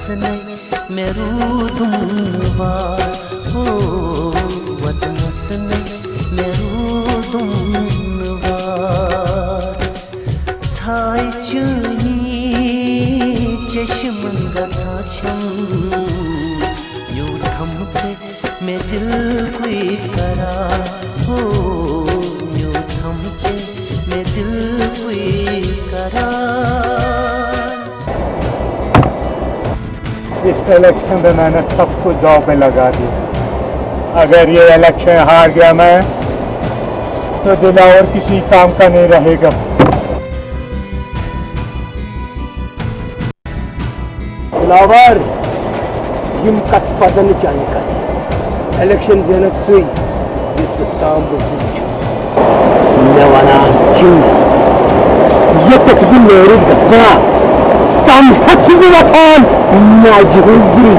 वतनस में रूदुम वार हो वतनस में रूदुम वार छाय चुनी चश्मन गछा छम यू थमचे में दिल कोई करार हो यू थमचे में दिल कोई करार। इस इलेक्शन में मैंने सब कुछ जॉब में लगा दिया। अगर ये इलेक्शन हार गया मैं तो दिला और किसी काम का नहीं रहेगा। दिलावर यम कत पजन चाने कर इलेक्शन ज़ेनत से ये काम बसी मैं वनान चिंग ये तकदीर मेरी दसना सम हच भी वतन नाजगुजरी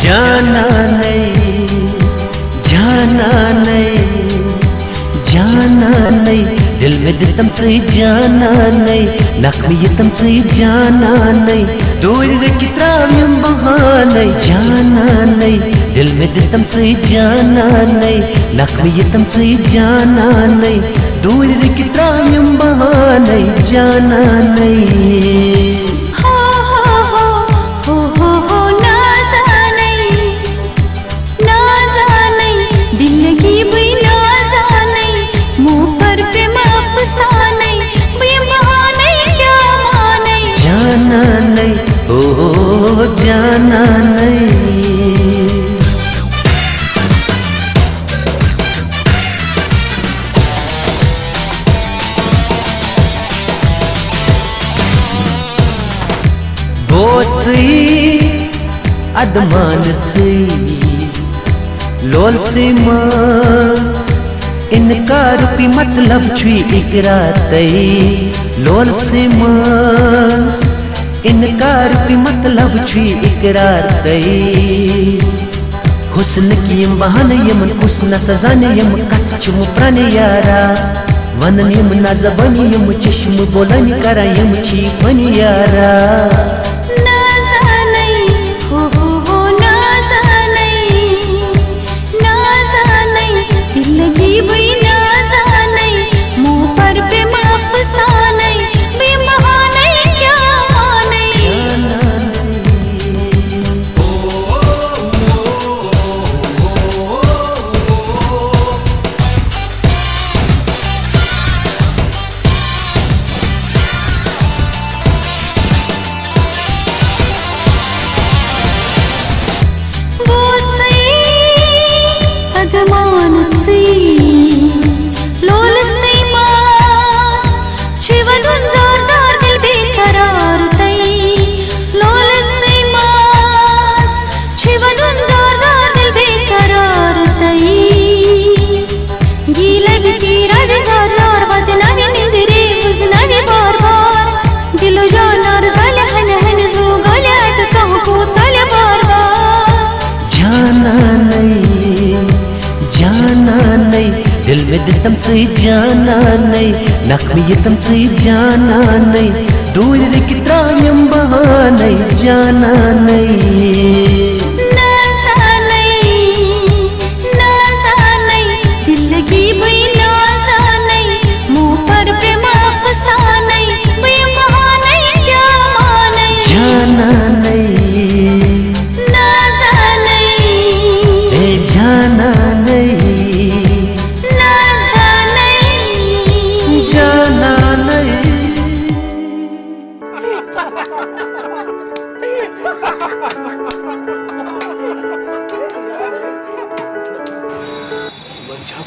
जाना नहीं जाना नहीं जाना नहीं दिल में दितम से जाना नहीं नख में ये तम से जाना नहीं दूर की त्राम बहाने जाना नहीं दिल में दितम से जाना नहीं नख में ये तम से जाना नहीं दूर की त्राम बहाने जाना नहीं। जाना नहीं ओ जाना नहीं। बोसी अदमान से लोल से मास इनकार की मतलब छुई इकरार तई लोल से मास इनकार की मतलब छुई इकरार तई हुस्न की यम बहाने यमन हुस्न सजाने यम कच छुम प्राण यारा वनन यम ना जबानी यम चश्म बोलानी करा यम छी फनी यारा। दिल में दितम से जाना नहीं नख में ये तम से जाना नहीं दूर की त्राम बहाने जाना नहीं। जाना नहीं जाना नहीं जाना नहीं।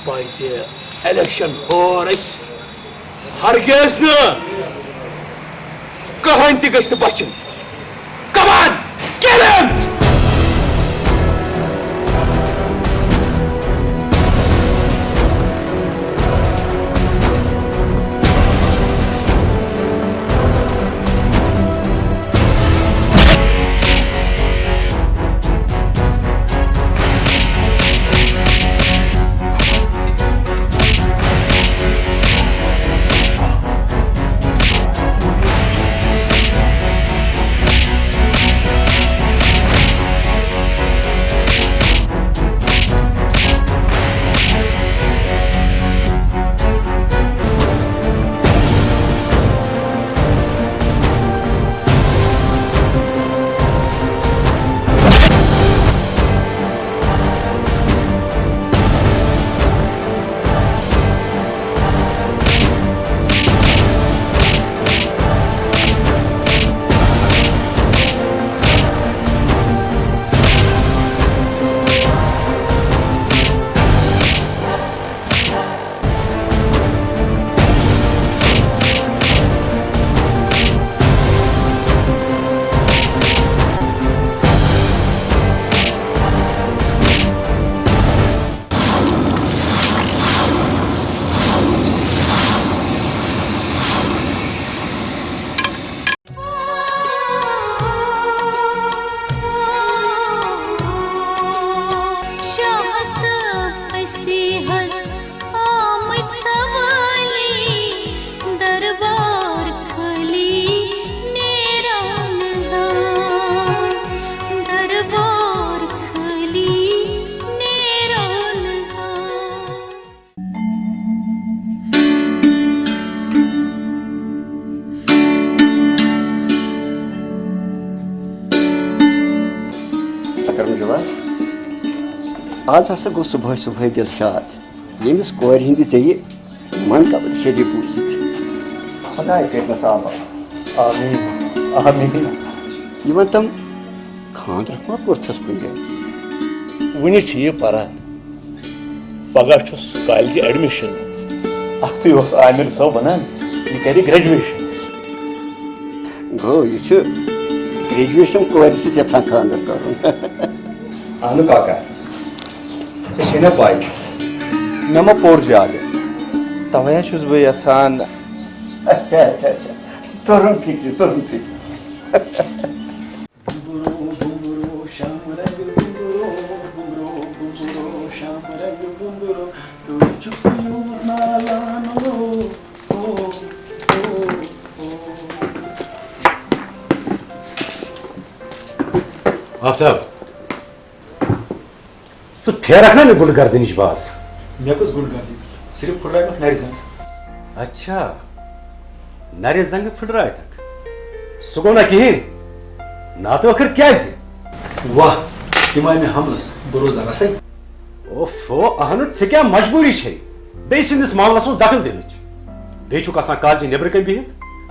पाहिजे इलेक्शन हो रही हरगिज न कहानी ति गश्त बचन Come on! Get him! आज हसा गो सुबह सुबह दिलशाद यमिस कोर हिंद ज़े मन कबल शरीफ बूजित खुदा कर आमीन आमीन यमन तम खानदर मा पुरथस कुन वुनि छ ये परान पगह छुस कॉलेज एडमिशन अख्तु ओस आमिर सब वनान ये करे ग्रेजुएशन गो ये छ ग्रेजुएशन कोर से यथान खानदर करुन अनु काका Çekene bay. Nama porcu abi. Tavaya şuz bu yasan. Torun fikri, torun fikri. Aftab फेरक ना मे गुंड कर दिनिश बास मे कस गुंड कर दी सिर्फ फुट रहा नरी जंग अच्छा नरे जंग फुटराय तक सुगो ना कहीं ना तो आखिर क्या है वाह तिमाय में हमलस बरोज आला सही ओफो अहन से क्या मजबूरी छे बे सिंदिस मामलस मस दखल दिनच बे छु कसा कॉलेज नेबर कन बिहित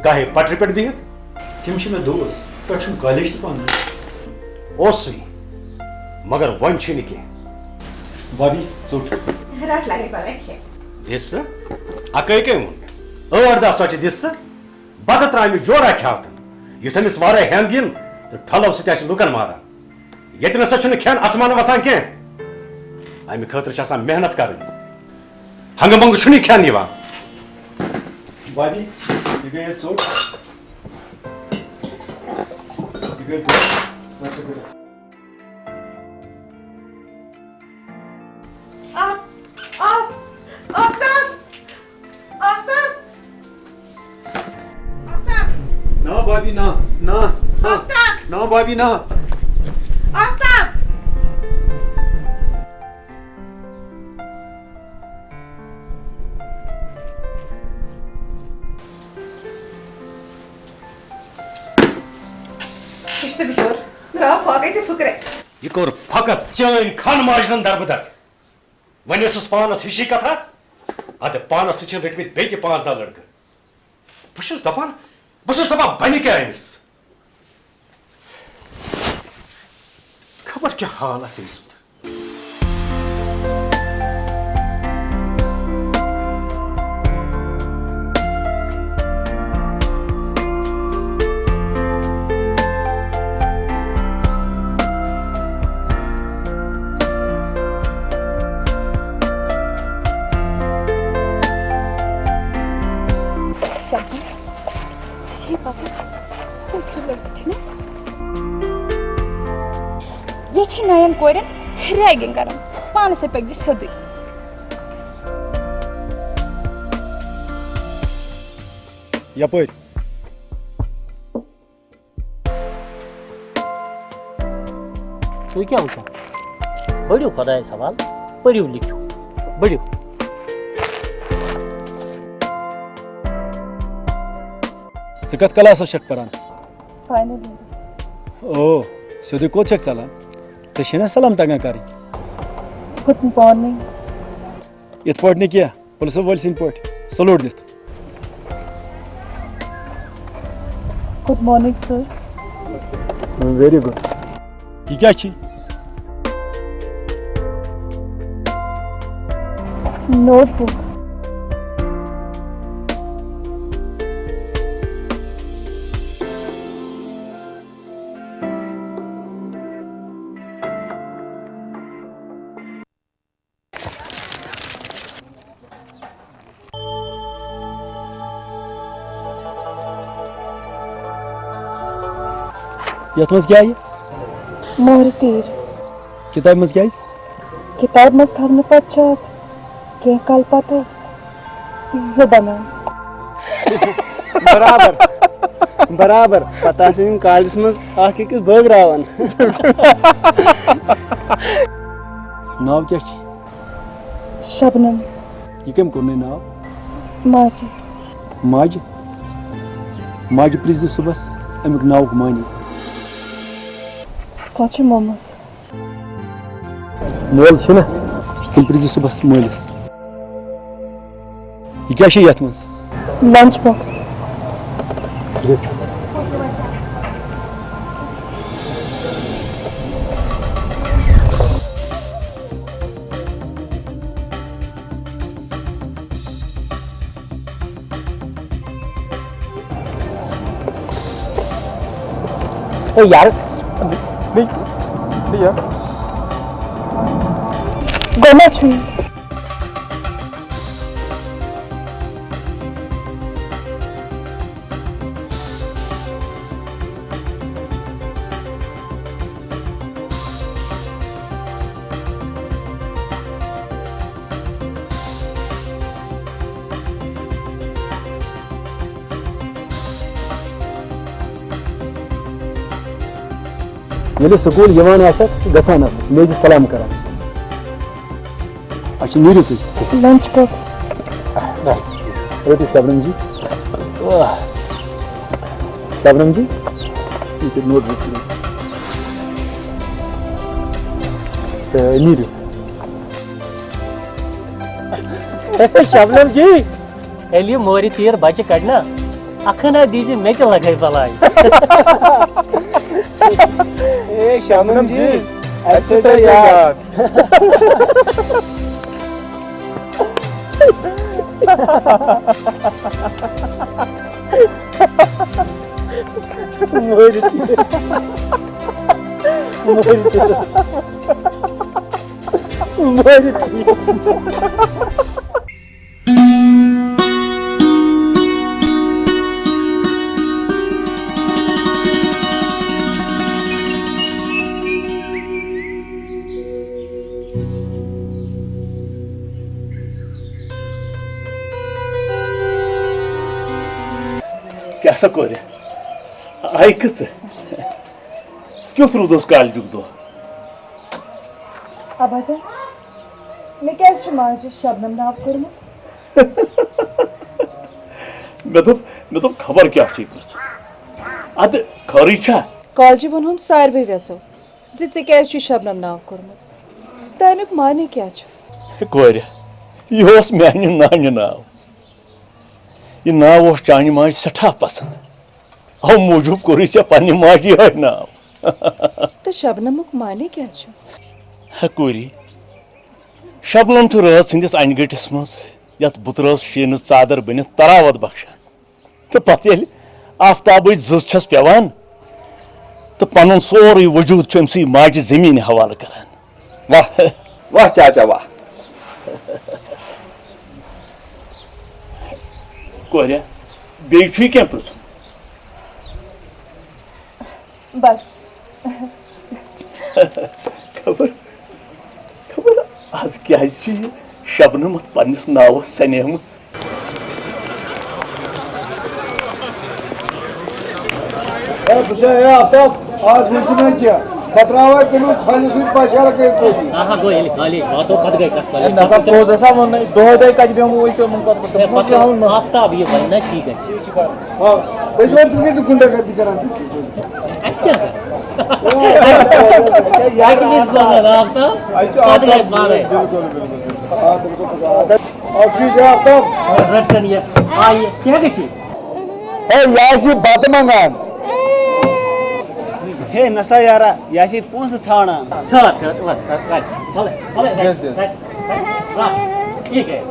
गाहे पटरी पेट बिहित तिम छ मे दोस तक कॉलेज तो पान ओसुई मगर वन छ निके Bobby, zurück. Rahat lagi balik ya. Dessa? Akay ke mun? Orada saçı dessa? Bada trami jora kağıtın. Yutemis vara hengin, thalav sitaş lukan mara. Yetine saçını khen asmanı vasan ke? Ay mi khatır şasan mehnat karın. Hangam bangu şuni khen niva. Bobby, you get zurück. You get zurück. Nasıl böyle? Na Bobby na. Na Bobby na. Aftab! İşte bir çor. Rahat fakaydı fıkre. Yeh kor fakat chain khan majdan darbadar. Wane sus panas hishi katha? Ade panas için retmit beki 5 daha ladka. Buşus dapan? Buşus dapan bani ke aymis. खबर क्या हाल है सिमसुद ये नयन core ragging कर पान से पक सोदी यपर तु क्या वुचा बड़ो खुदा सवाल पढ़ो लिखो बड़ो कत क्लास पान फाइनल ओ सोद कोत चलान ऐ सलाम तगान कर गुड मॉर्निंग इत पे ना क्या पुलिस वल सन पे सलूट दित good morning sir very good यह क्या नोटबुक यथ मज क्या मोहर तीर किताब मज क्या किताब मज थवन पे कह कल पत बना बराबर बराबर पता कॉलेज मज अकिस बगरान नाव क्या शबनम यह कम कोर नाव माजे माज माज प्रिज सुबह अमुक नाव मानी सच मोमस मोल तेल प्रिज सुबह मलिस यह क्या ये मज लंच बॉक्स यार गोना छुई ये स्कूल गसान मेज सलाम कर अच्छा नीरु तुम लंच बॉक्स रटो शबनम जी ये नोट बुक नीरु शबनम जी ये मोहर तीर बच्चे कड़ना अखना दीजिए मे तो लगे बलाई शबनम जी ऐसे तो याद क्या कोर आई कस क्युत रूद कॉलेज दो अबाजा मे क्या माज शबनम नाव कोर्मुत मे दोप खबर क्या अद खरी कॉलेज वोन सारे वेसो क्या शबनम नाव कोर्मुत तमिक माने क्या कोर यह मानि नानि नाव यह नाव चानि माज सठा पसंद अव मूजूब कोर पे माज यह नाव तो शबनमुक माने क्या कोरी शबनम रात सिंदिस अनगटिस मज यथ बुतरस शीन चादर बन तरावत बख्शान तो पत ये आफ्ताब जस पेवान तो पन सोरे वजूद अमसी माज जमीन हवाल करान वाह वाह चाचा वाह कोरिया बे क्या पृछुन बस खबर खबर आज क्या शबनम पन्निस नावस सनेमच आज मैं क्या पत्रावा किलो खाली सुध पाशाल के तो हां गो ये कॉलेज बातो पद गई कत कॉलेज नसा पोज ऐसा मन दो दे कज बेमु वइसे मन पत पत आफ्ताब ये बनना ठीक है हां बेजो तुके तो गुंडा कर दी करा ऐसे या कि इस बार आफ्ताब पद गई मारे बिल्कुल हां बिल्कुल और चीज है आफ्ताब रटन ये आइए क्या कछि ए यासी बात मंगान हे नसा यारा यासी पूंस छाना ठहर भले ठीक है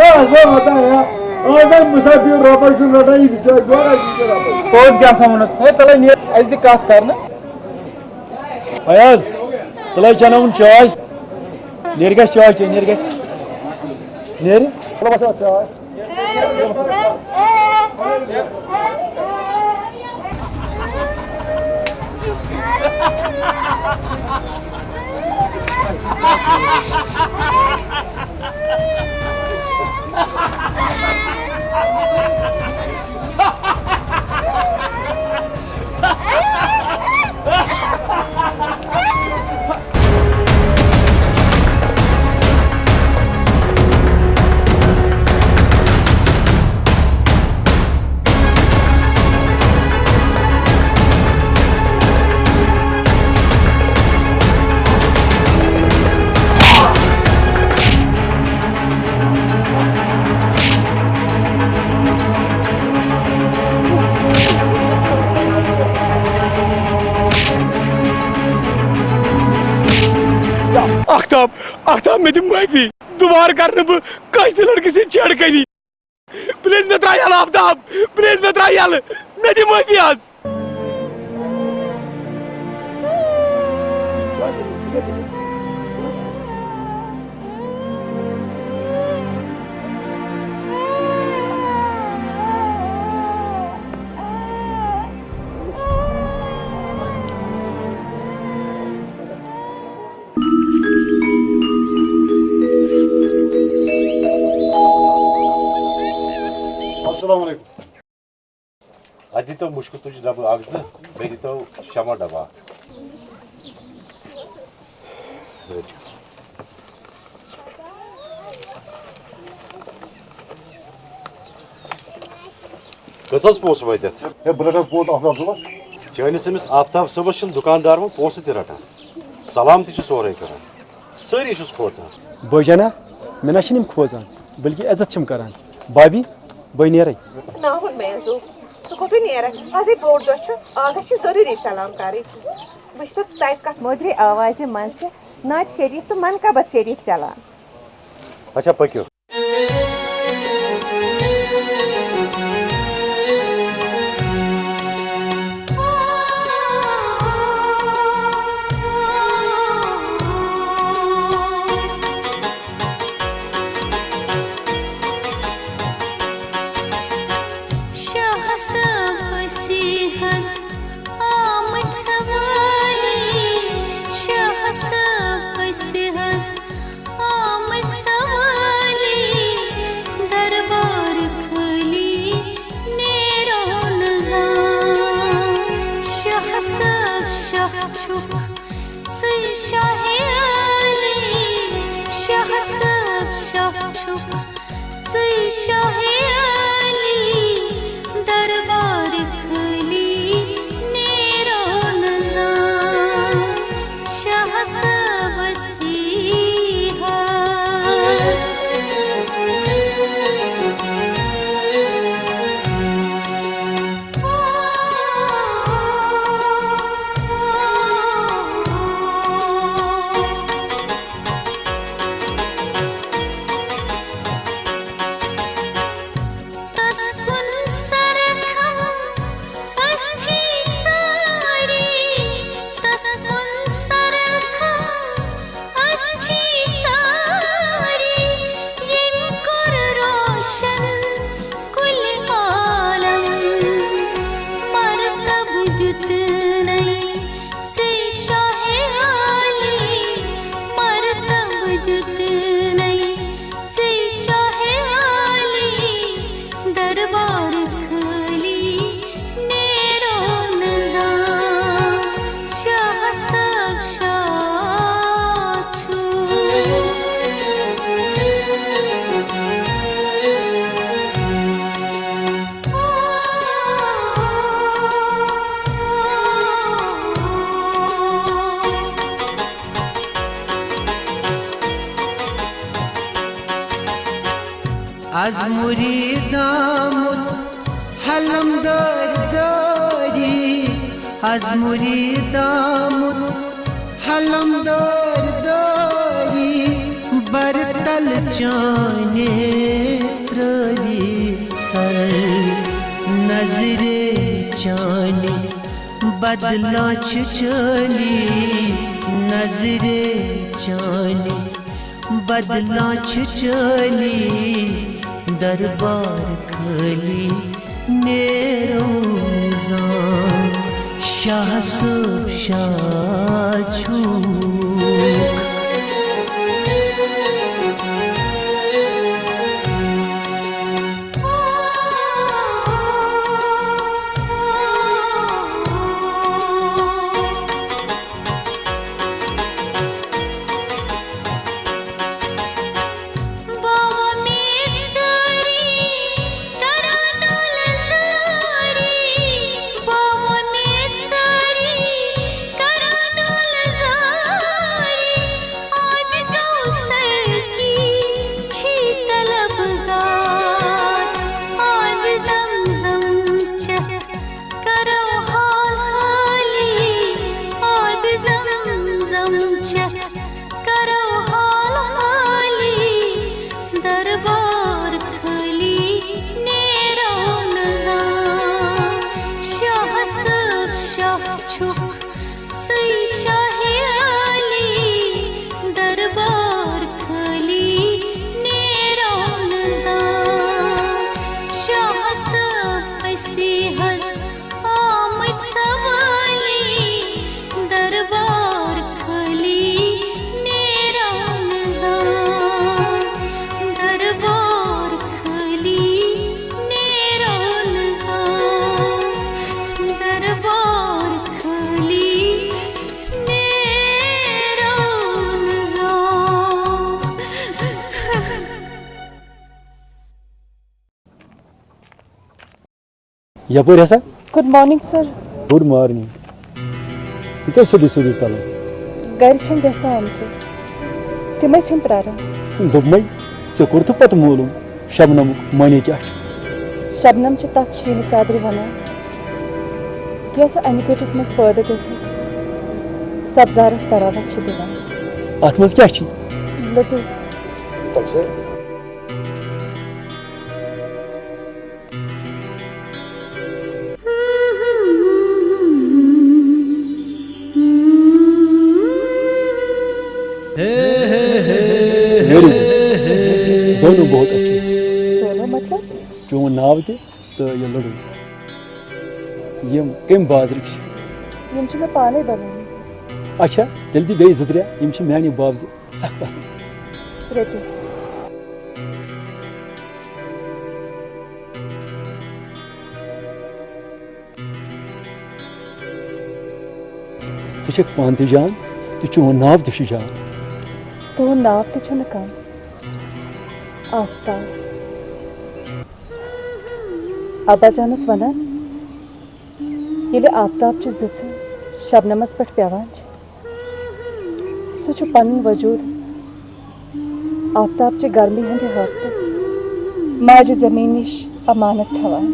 ऐसा होता है यार मुसाफिर रोपर से लड़ाई बिचार गोरा जी पहुंच गया सामने है तले नहीं ऐसी काट करना फयाज तले चना उन चाय निर्गस चाय चे निर्गस नेर बस चाय आफ्ताब में माफी दोबारा करने कश लड़के से छेड़ करी प्लीज मैं त्रायल आफ्ताब प्लीज मैं त्रायल मैं माफी आज अदी तो मुश्किल तुझ डबा अगज बेदी तो शमा डबा कसस पोस वैदत हे ब्रदर्स पोत आफ्ताब सुबह चैनिस अमिस आफ्ताब सुबह दुकानदार वो पोस ते रटान सलाम ति सोरे करान सारी खोचान बजना मैं निम खोजान बल्कि इज्जत करान भाभी बह नेरे ना हुन मैं जो सो को नेर अजे बोर्ड दो आग जरूरी सलाम कर बस तो तत कत मोदरी आवाज मन नाच शरीफ तो मन कबत शरीफ चलान अच्छा पक्यो दरबार खाली नेरो नजाम शाह सब शाह छू از مریدامون حلم داری از مریدامون حلم داری برتل جانه روی سر نظر جانی بدلا چلی نظر جانی بدلا چلی दरबार खाली नेरो निजाम शाह सब शाह छूक यपर हसा good morning sir good morning क्या सोडी सोडी चलान गर बेसा आम तमें प्रारान दोपमे ऐ कोर तो पत मालूम शबनम माने क्या शबनम तथ शीन चादर वन यस अनिकटिस मज पैदा ग सब्जारस तरावत दिवान अत मज क्या लुतु दोनों बहुत अच्छे दोनों मतलब चोन नाव तो ये लड़ू यम कम बाजर यम मैं पाने बनाने अच्छा जल्दी बे जत्रिया यम मानी बाब सख पसंद रेटो े पान तो जान तो चोन नाव तो जान तो नाव तो कम आफ्ताब अबा जानस वनान ये आफ्ताब जिच शबनमस पे पेवान सह पन वजूद आफ्ताब गर्मी हंद हाकत माज जमीन निश अमानत थवान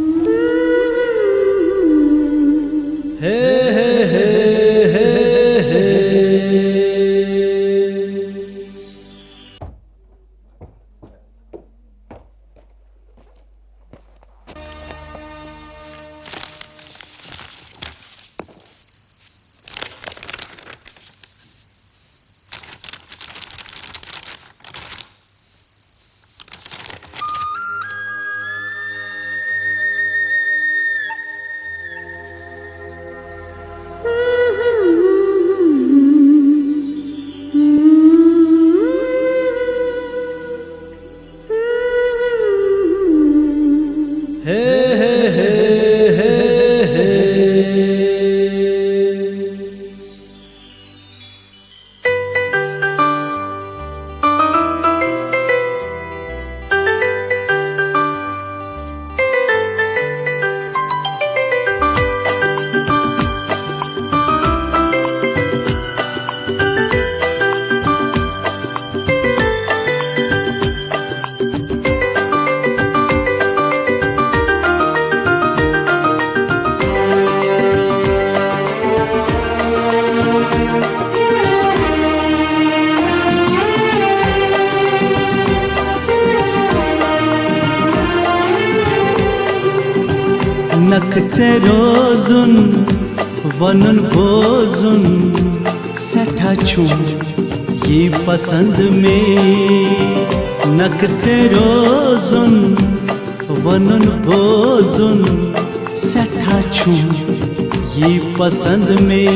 नख चे रोजुन वनुन बोजुन सठा छुम ये पसंद में नख चे रोजुन वनुन बोजुन सठा छुम ये पसंद में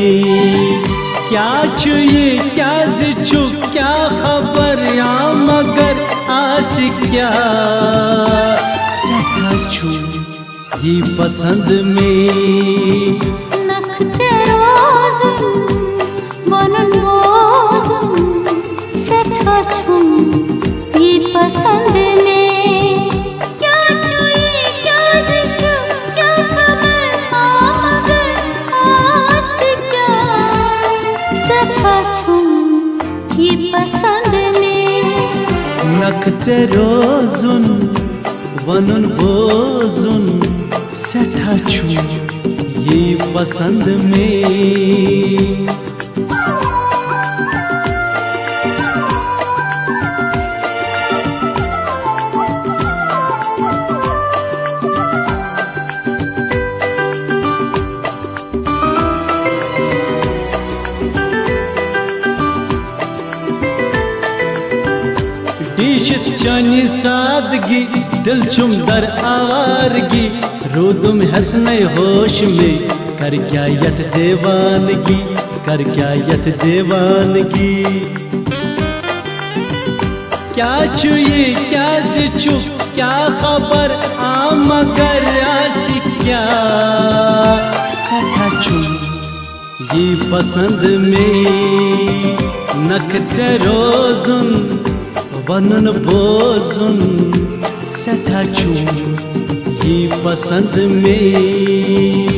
क्या ये क्या जिचु क्या खबर या मगर आशिक क्या सठा छुम ये पसंद में नख चे रोजुन वनुन बोजुन सठा छुम ये पसंद में क्या छुई क्या जिचु क्या खबर मगर आशिक क्या सठा छुम ये पसंद में नख चे रोजुन वनुन बोजुन सठा छुम ये पसंद में दिशत चानी सादगी दिल चुम दर आवारगी रोदुम हसने होश में कर क्या यत देवानगी कर क्या यत देवानगी क्या छुए क्या जिचु क्या खबर आ मगर आशिक क्या सठा छुम ये पसंद में नख चे रोजुन वनुन बोजुन सठा छुम ये पसंद में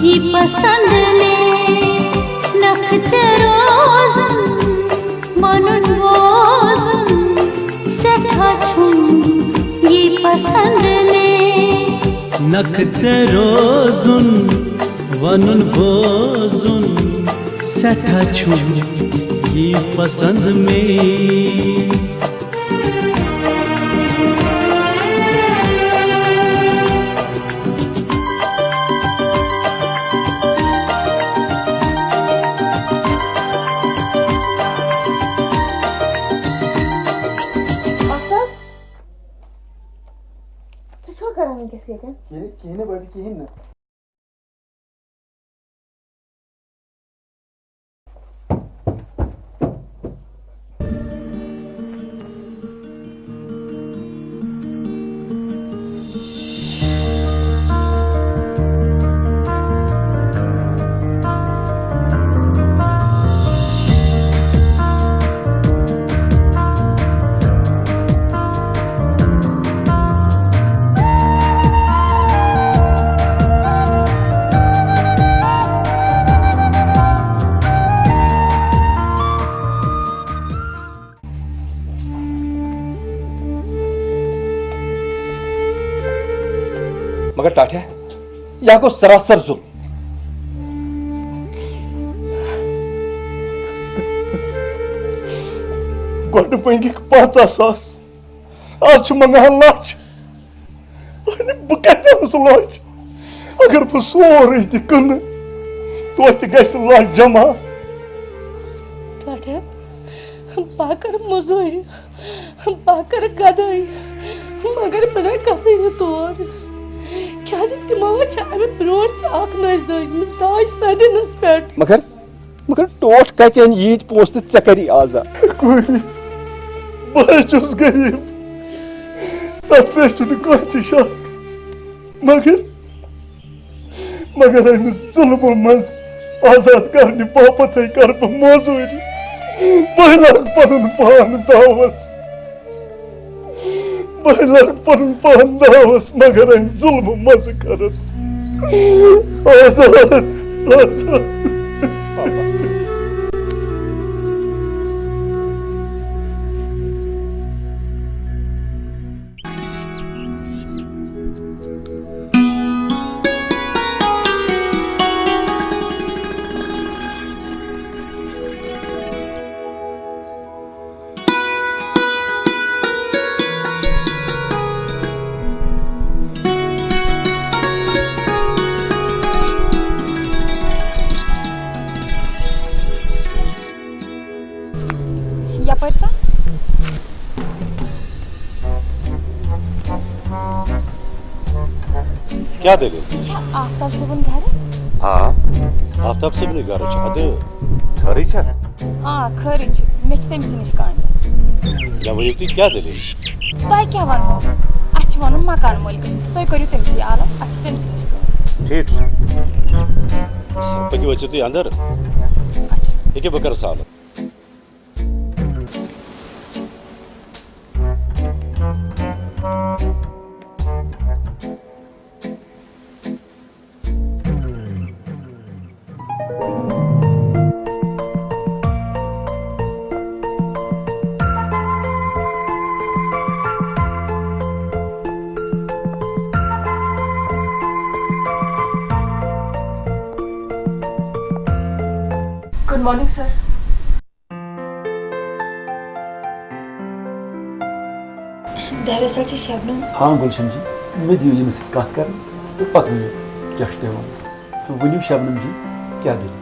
ये पसंद में नख चे रोजुन वनुन बोजुन सठा छुम ये पसंद में नख चे रोजुन वनुन बोजुन सठा छुम ये पसंद में Kihine baby kihine. मगर टाठिया यह गो सरासर जुल्म गोड मंग 50,000 आज मंगान लाच बह कत लाच अगर बह सोरे तन तो लाच जमा बह कर मजूरी बह कर गदाई मगर बना कस तौर क्या तज तमो ब्रो नजमज ताज नदीनस पे मगर टोट कतन यीत पोस तो ऐ करी आजा बस गरीब तथ पे शक मगर अमि जुल्मों मज आजाद करने बापत कर बह मोजूरी बह लग पन पान दावस मगर अमि जुल्मों मज कर आजाद आजाद क्या दलील आफ्ताब सबन घर हाँ आफ्ताब सबन घर अद खरी खरी मे तमस नश कान वो तुम क्या दलील तह क्या वनो अस वन मकान मालिकस तुम करू तमस आलम अस तमस नश ठीक पकि वो तुम अंदर ये बह कर साल गुड मॉर्निंग सर दरअसल शबनम हाँ गुलशन जी मे दियो यम कत कर तो पत वो क्या वो शबनम जी क्या दलील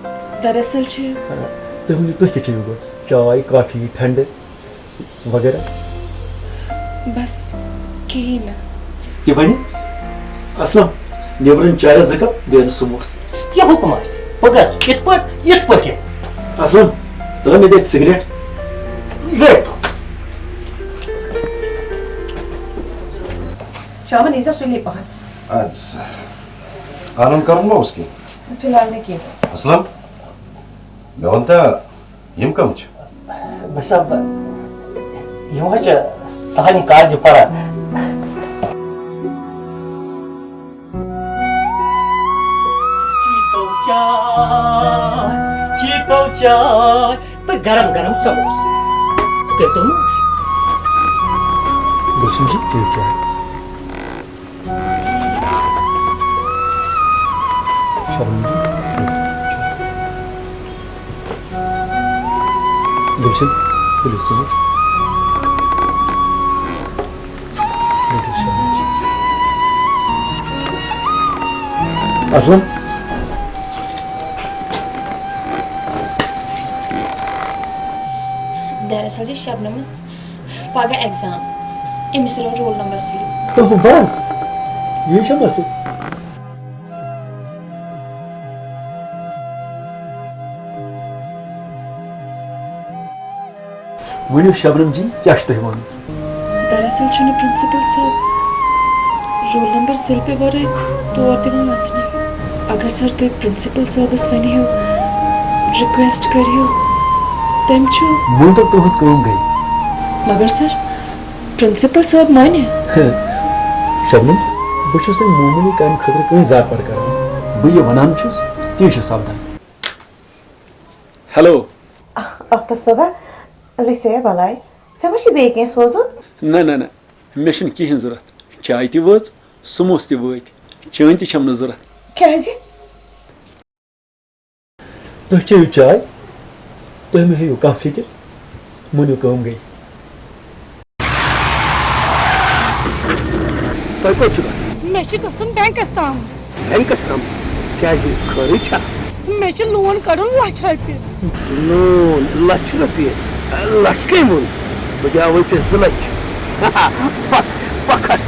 दरअसल तुम वो तुम क्या चेयो गो चाय कॉफी ठंड वगैरह बस कहीं ना ये बनी असलम नेबरन चाय 2 कप बेन समोस ये हुक्म पगस इत पे असलम तला मे दे सिगरेट रेट शामन इजा सुली पहन आनंद करूंगा उसकी फिलहाल ने की असलम मैं वनता यम कम बस अब यम सहनी काज पड़ा चीतो चाय तो गरम गरम समोस तो तुम गुलशन जी चेयो चाय गुलशन पुलिस सुनो असलम दरअसल शबनम पगह एग्जाम अमिस रोल नंबर स्लिप बस ये मसल वो शबनम जी क्या तुम वन दरअसल प्रिंसिपल साहब रोल नंबर स्लिप पे वर तौर दिवान अचने अगर सर तुम प्रिंसिपल साहबस वन रिक्वेस्ट करो तम वो तक तुम गई मगर सर प्रिंसिपल साहब माने शबनम बहुत मामूली काम खतर कहीं ज्यादा पर कर बह यह वन ती सपदान हेलो आफ्ताब साहब लिसे भलाई ऐ मा बे कह सोजन ना ना ना मे कहें जरूरत चाय ती वच समोस ती वत चैन ती जरूरत क्या तुम चेयो चाय तुम हेयू कह फिक्र मनु कम गई मे बैंकस ताम क्या खरी मे लोन कड़न ₹1,00,000 लोन ₹1,00,000 लक्ष कई मुन बह दिया 2 लाख खस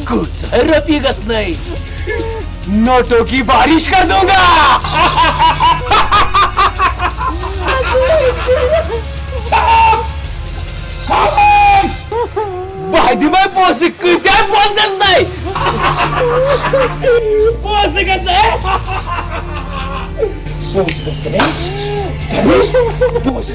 कुछ रुपये गस नहीं, नोटों की बारिश कर दूंगा। वायदे में पोस क्या पोस गस नहीं, पोस गस नहीं, पोस गस नहीं, पोस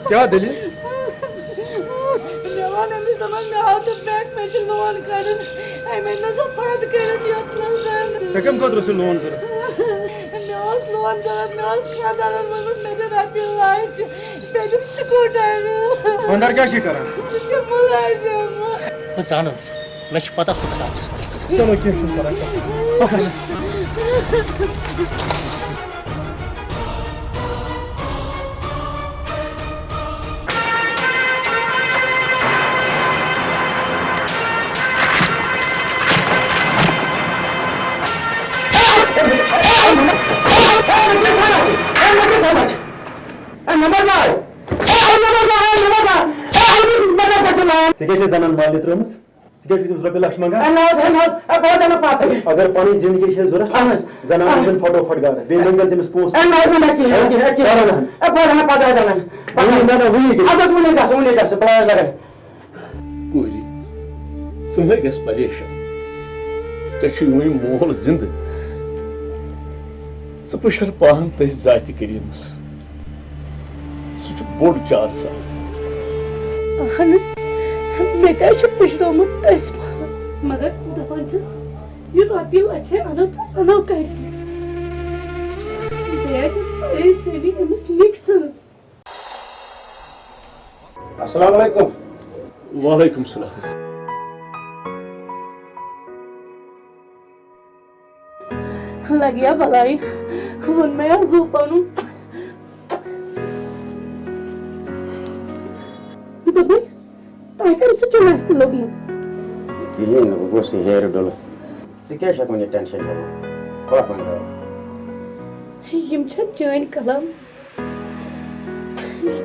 क्या दलील? े कम खतर लोन जरूरत? लोन जरूरत खानदान खानदार क्या कर जान मे पता सह चलो क्या जनान माल त्रुम रुपये लक्ष मंगा अगर पी जिंदगी जरूरत जनान फटोफट गर तमिस पोस्ट परेशान वे मोल जिंद पुशर पान तस जाति करीमस सह बोड़ 4 सास मे पुशरोमुत मगर दपान यह रुपये लच अनो कर परेशानी अमिस निक सज। अस्सलाम वालेकुम। वालेकुम सलाम। लगिया भलाई वन मैं जू पानू दबई ताई कर से चुनास लोगमुत कहें गोस हेर डोल क्या टेंशन यम चान कलम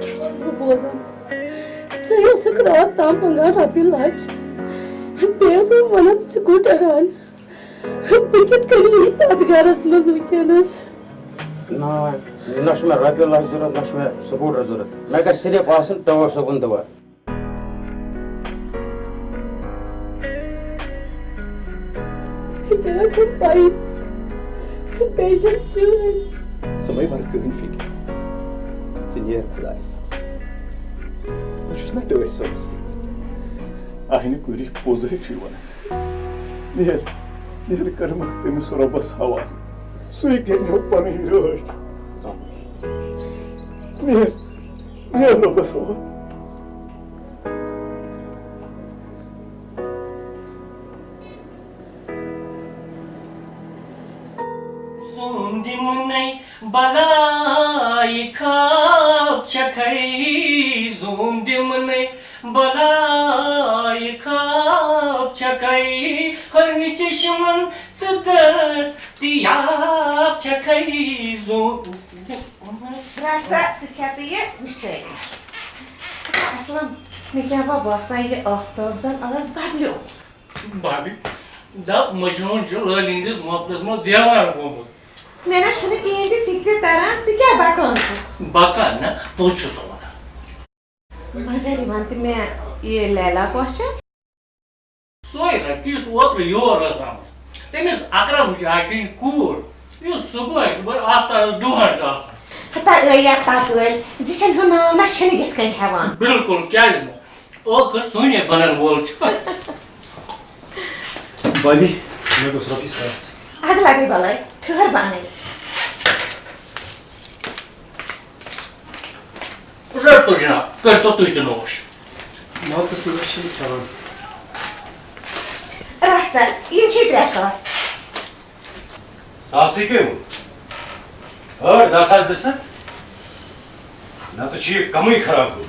क्या बोजान सह रात तम 15 रुपये लच बे वन स्कूटर आन बह कत तथ गरस मज वनस ना मे रुपये लच जरूरत ना स्कूटर जरूरत मे कर सिर्फ तवर सोगुन दवा समय भर कहीं फिक्र सह खुदा बस ना टोर सोस आह कुरी पोज नीर कर्म तमिस रबस हवाल सह गो पन रच नीर रबस हवाल बलाई खाब चखई जूम दिमने बलाई खाब चखई हर चश्मन सदस तियाब चखई जूम असलम मे क्या बसान यह आफ्ताब जन आज बदलो भाभी दप मजनून ललिंदिस मोहब्बत मो देवान गोमुत मे ना कहें फिक्र तरान क्या बकान बकान ना पोछ वन मगर वन तो मे ये लैला कस सोई ना किस ओत्र योर तमिस अकरम चाचन कूर सुबह आस्तान दुहन हता या तत जिन हो नाम ना गत हेवान बिल्कुल क्या ओखर सुने बनन वोल भाभी मैं कुछ रोटी सास अद लगे बलाई ठहर बाने रटो जनाब कर तो तू नोश मातस में वशिन चलान रासन इन छी 3 सास सासी के और 10 दिस ना तो चीज कम ही खराब हो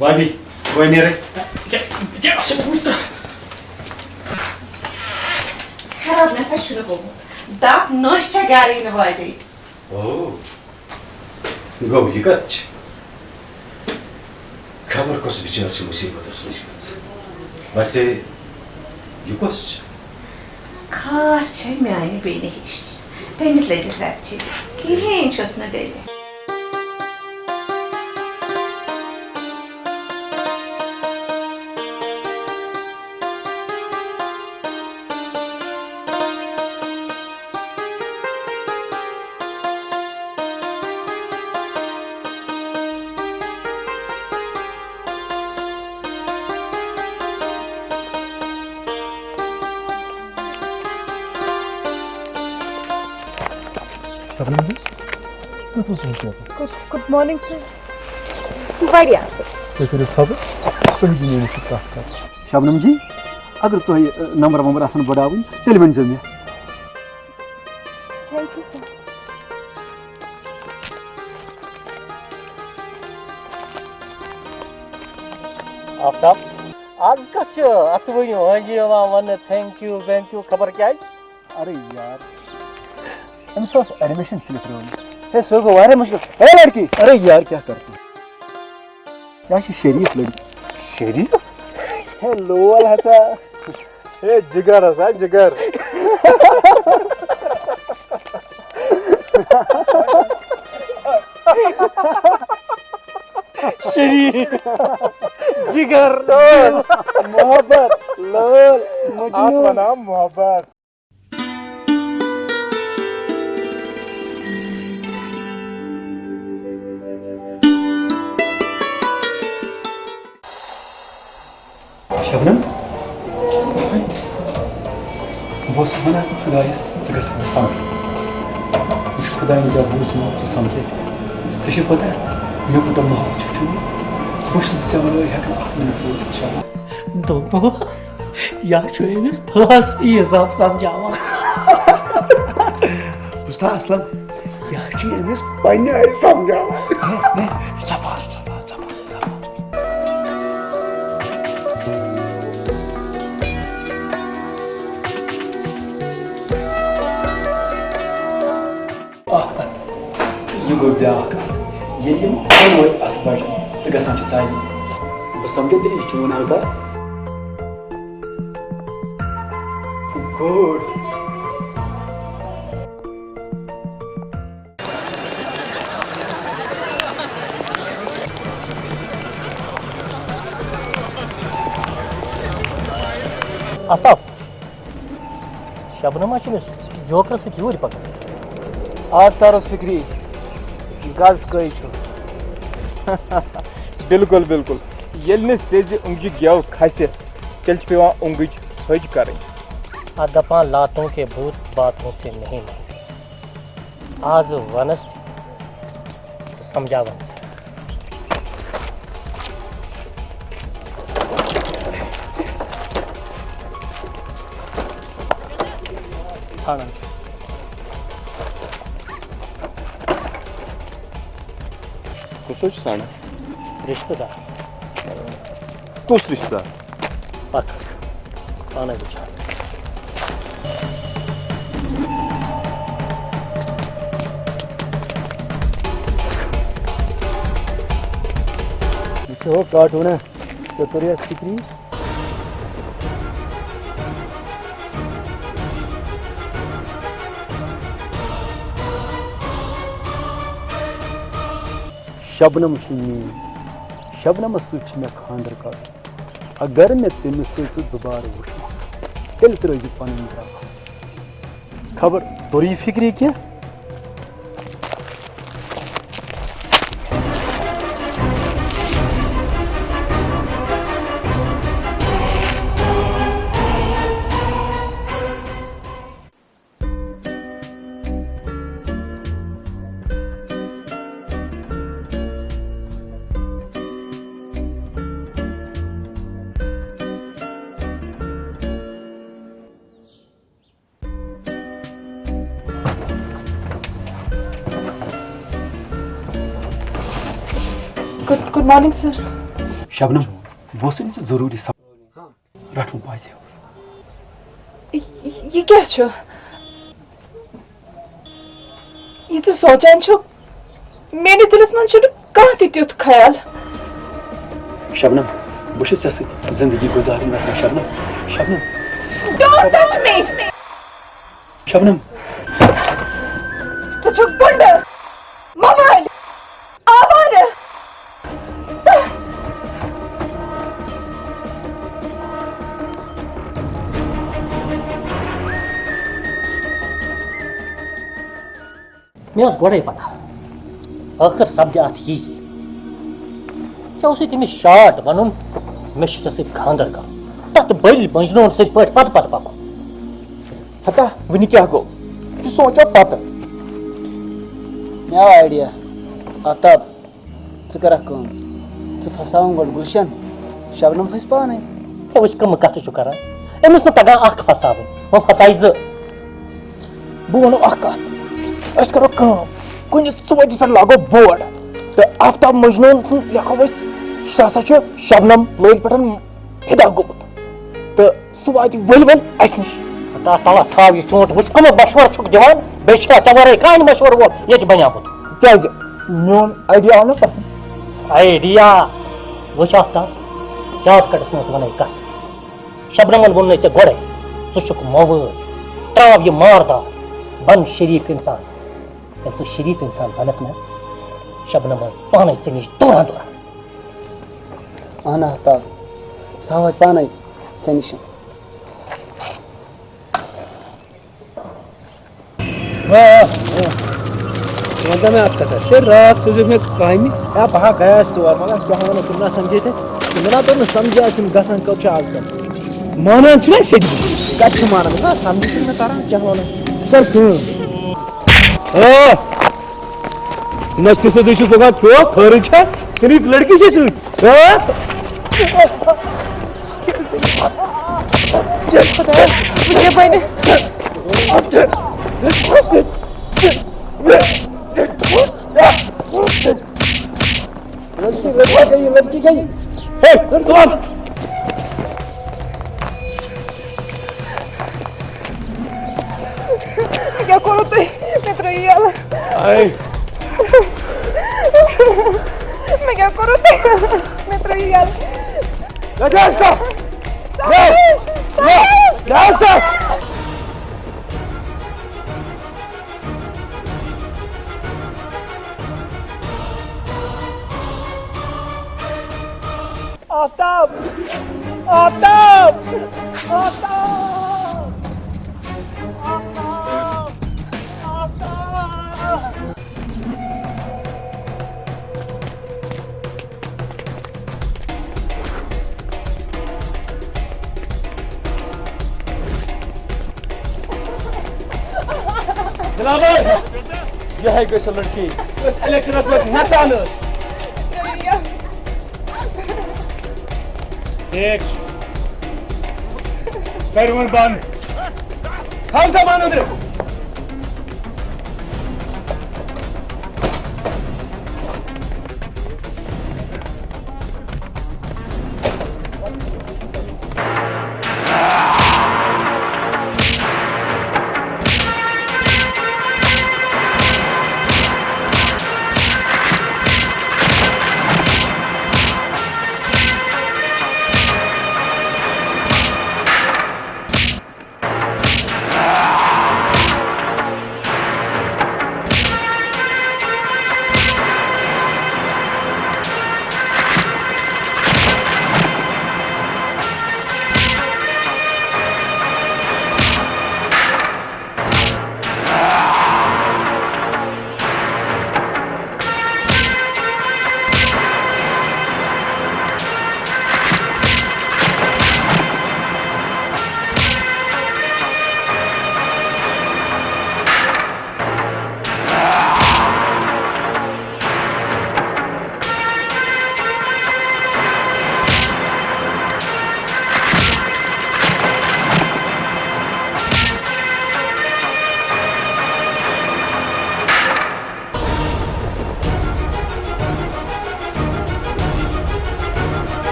भाभी कोई नहीं रे क्या से पूछता खराब नसा शुरू हो दाप नोश्चा गारी नवाजी ओ गो ये कच खबर को से बिचार से मुसीबत असलिस बस ये कोस खास छै म्यानी बेने हिश तेमिस लेडीज लैक्ची की हेन छस न डेले Good morning, sir. बढ़िया से शबनम जी अगर तुह नंबर वंबर आसान बढ़ावन तेल one may Thank you, sir. Aftab आज कत असवनी हंजी वन थैंक यू खबर क्या अरे यार अमिस एडमिशन स्लिप रोन हे सो गो वारे मुश्किल हे लड़की अरे यार क्या करती क्या शरीफ लड़की शरीफ हे लोल हसा हे जिगर हसा जिगर शरीफ जिगर मोहब्बत लोल मजनून नाम मोहब्बत शबनम बस वन खुदायस समझ खुदा ने जब बूझ समझे तो पता मे कूत मोहब्बत बस से दोनों या अमिस फस हिसाब समझावा बुझता असलम यह अमिस पन्ने आय समझावा गो ब्याक ये अत बड़ तो गसान तालीम बह समझे दिल यह वन अगर गुड आफ्ताब शबनम जोकर सूर पकड़ आज तारोस फिक्री गज कई बिल्कुल बिल्कुल ये सेज उंगज गेव खस तेल पे उंगज हज कर दपान लातों के भूत बातों से नहीं मरते आज वनस तो समझावन कुछ साना रिश्तेदार कुछ रिश्तेदार पक आने विचार तो कार्टून है चतुरिया फिक्री शबनम शबनम सत मे खानदर कर अगर मे तमिस दोबारा वो तेल त्रज पन खबर तोर फिक्री क्या गुड मॉर्निंग सर। शबनम वो जरूरी सब रटू पाज ये क्या छो ये तो सोचान छो मेरे दिलस मन छो कहाँ तित ख्याल शबनम बस जिंदगी गुजारन Shabnam Shabnam Don't touch me! Shabnam Tu çok गुंड मोबाइल आवारा मे गोड़े पता आखिर सपद अत यी तमिस शार्ट वन मे खानदर कर तथ बल मंजनोन सत पत पकन हता वन क्या गो यह सोचो पत मे आव आइडिया आफ्ताब कर फसाव गो गुलशन शबनम फस पान वो कम कत कर अमिस तगान फसाव वो फसाई बह वो करो कुछ सोच पे लागो बोर्ड तो आफ्ताब मजनून लिखो शबनम लोल पे फिदा गोमुत तो सह वात वल वल अस नश तला थाव यह चोट वो कम मशवर दिवान बे वे कहानी मशवर वो ये बनियामुत क्या मोन आइडिया आव ना पसंद आइडिया वो आफ्ताब शॉर्टकटस मज वन कत शबनमन वोन ऐ गोड़े सह मोवद त्राव यह मारदार बन शरीफ इंसान जब तू शरीफ इंसान बनत ना शबनम पान ऐ नश दूरा दूरा अहन आफ्ताब सह वात पान ऐ नश में अत कथा रात सोज मे कम या बह गयास तौर मगर क्या वो तुम ना समझे थे तुम तो समझे तुम गसान कब आजकल मानान सद कत मानान ना समझ मे तारान क्या वो कर नस्ती से पकान क्यों खर्च लड़की से लड़की गई क्या करो तुम मैं तो मैं क्या करूँ मैं तो आफ्ताब आफ्ताब जनाब यह है गई लड़की इलेक्शन नचान देख कर बंद खान सामान उधर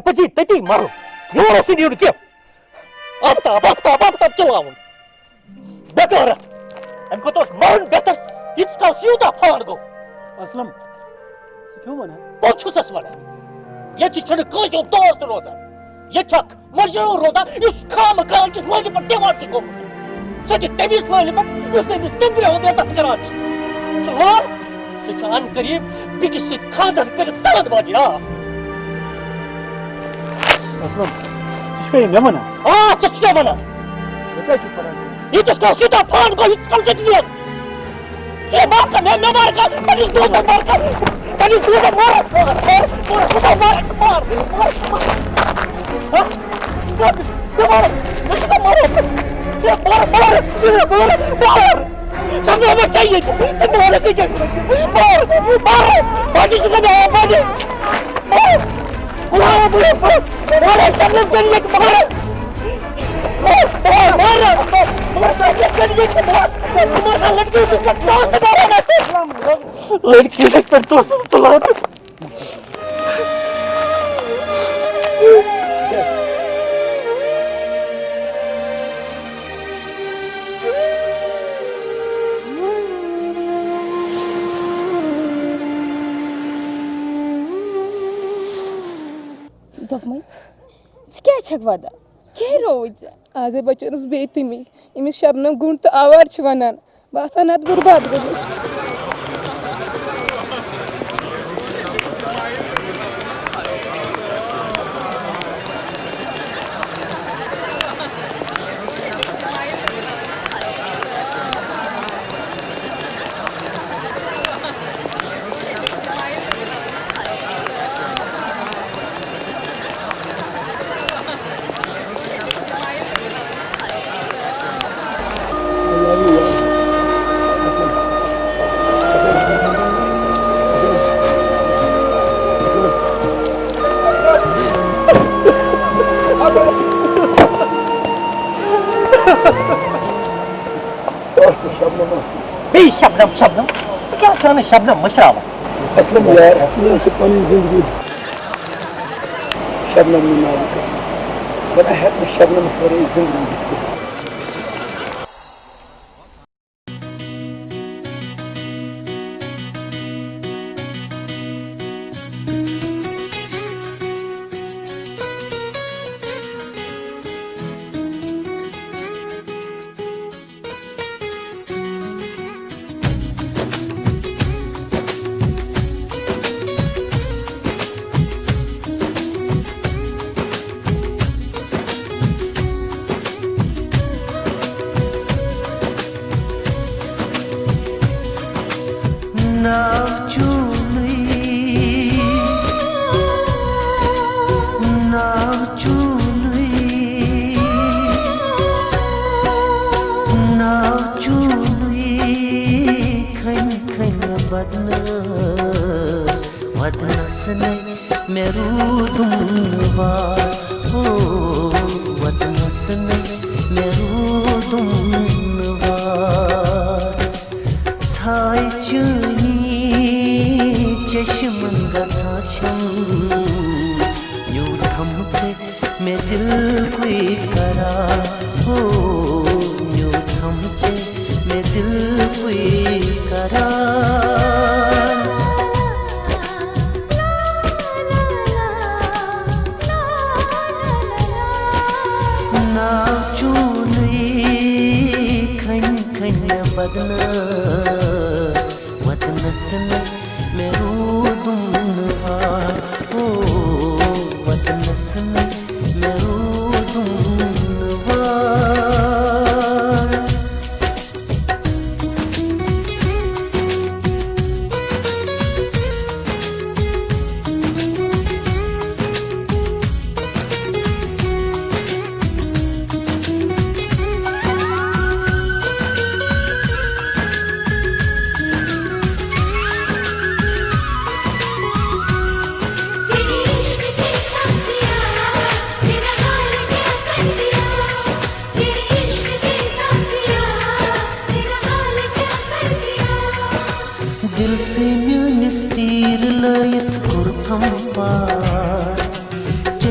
पची तती मारो योर से न्यू के आफ्ताब चलावन बेकार अनको तो मारन बेहतर इट्स का सीधा फाड़ गो असलम क्यों वना पछुसस वना ये छन कोजो दोस्त रोजा ये छक मजरूर रोजा इस काम काल च लगे पर देवार को सच तेबिस लगे पर उसने भी तिब्रे हो गया तत्करान सवाल सुचान करीब बिकिस खादर कर तलद बाजी असलम सुशपे मैं मना सच मना क्या चुप पड़ा ये तो सीधा फाड़ गो इट्स कल से दिया ये मार का मैं मार का मेरी दोस्त मार का मेरी दोस्त मार समझो हमें चाहिए समझो हमें चाहिए मार बाकी तो मैं बाकी मार समझो चाहिए मार दोपमय क्या छक वादा क्या रोज आज बचन बेतमी इमिस शबनम गुण तो आवार वनान बासान अत बर्बाद गई शबनम क्या चाहना शबनम मशरावा असलम यार मैं पानी जिंदगी शबनम में नाम का मैं है शबनम सारी जिंदगी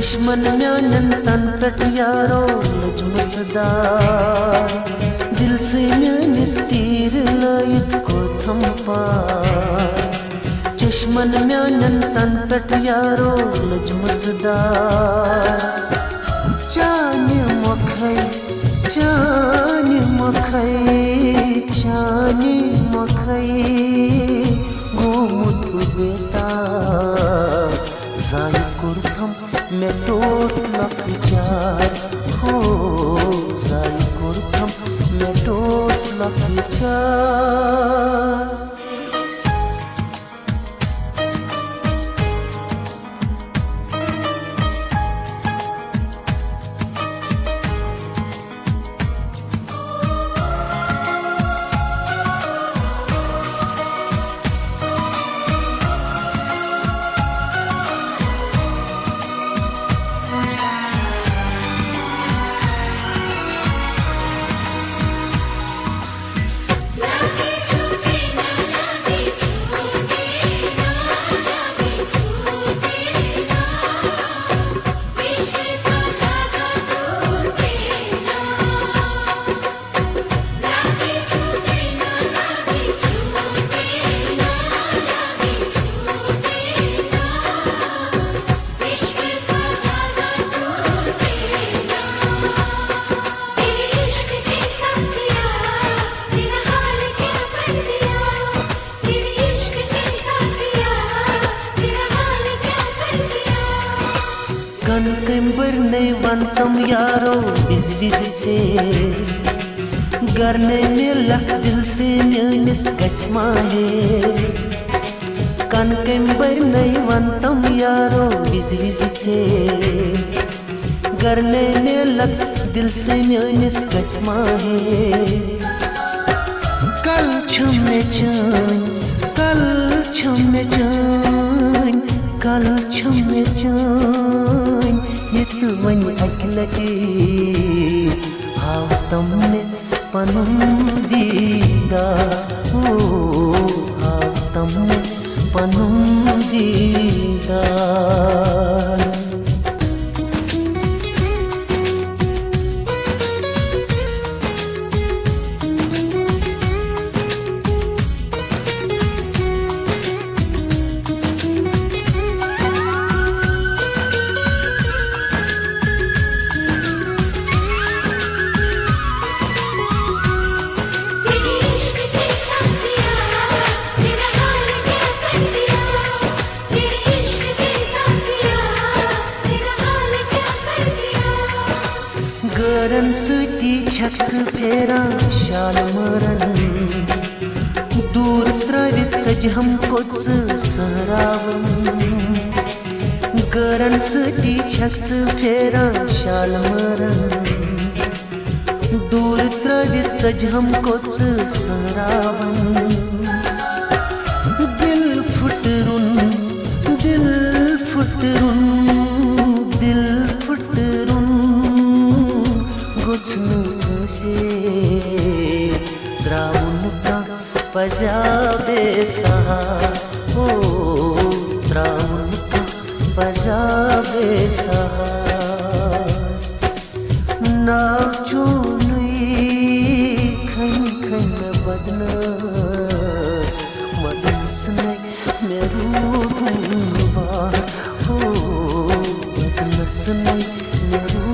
दुश्मन म्यानन तन पेट यारो लजमत दार दिल से म्यानिस तीर लायत को थम पार दुश्मन म्यानन तन पेट यारो लजमत दार चान मखै गोमुत बेता जाय कुर्थम में टोट लख चार हो जाय कुर्थम में टोट लख चार कंबर नहीं बनतम यारो बिजली से करने में लख दिल से म्यानिस गचमा है कंबर नहीं बनतम यारो बिजली से करने में लख दिल से म्यानिस गचमा है कल छमे जान कल छमे जान कल छमे जान ये तो वन अकलटे हाव तमने पनुम दीदा हो हाव तमने पनुम दीदा गरन सुती छक्स फेरा शाल मरन दूर त्रवित सज हमको सहरावन गरन सुती छक्स फेरा शाल मरन दूर त्रवित सज हमको सहरावन दिल फुटरुन दिल फुटरुन दिल फुटरुन से द्राउन का पजाबे सहा हो द्राउन का पजाबे सहा नाचो नुई खन खन बदनस मदनस ने मेरू दूंगा हो बदनस ने मेरू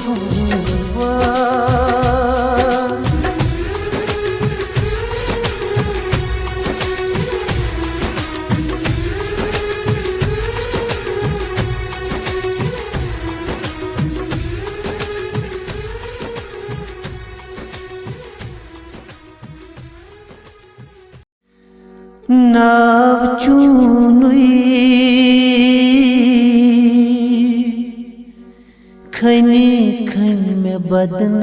दूंगा नाव चुनुई खनी खन में बदनस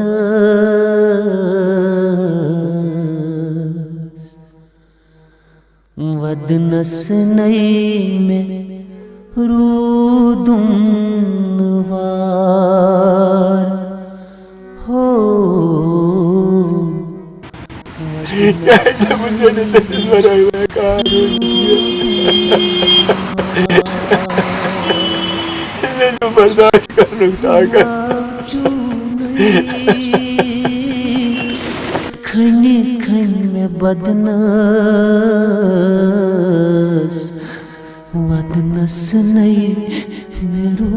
वदनस नई में रूदुनवार हो मुझे नहीं बर्दाश्त करने ताकत खन खन में बदनस वदनस नहीं मेरो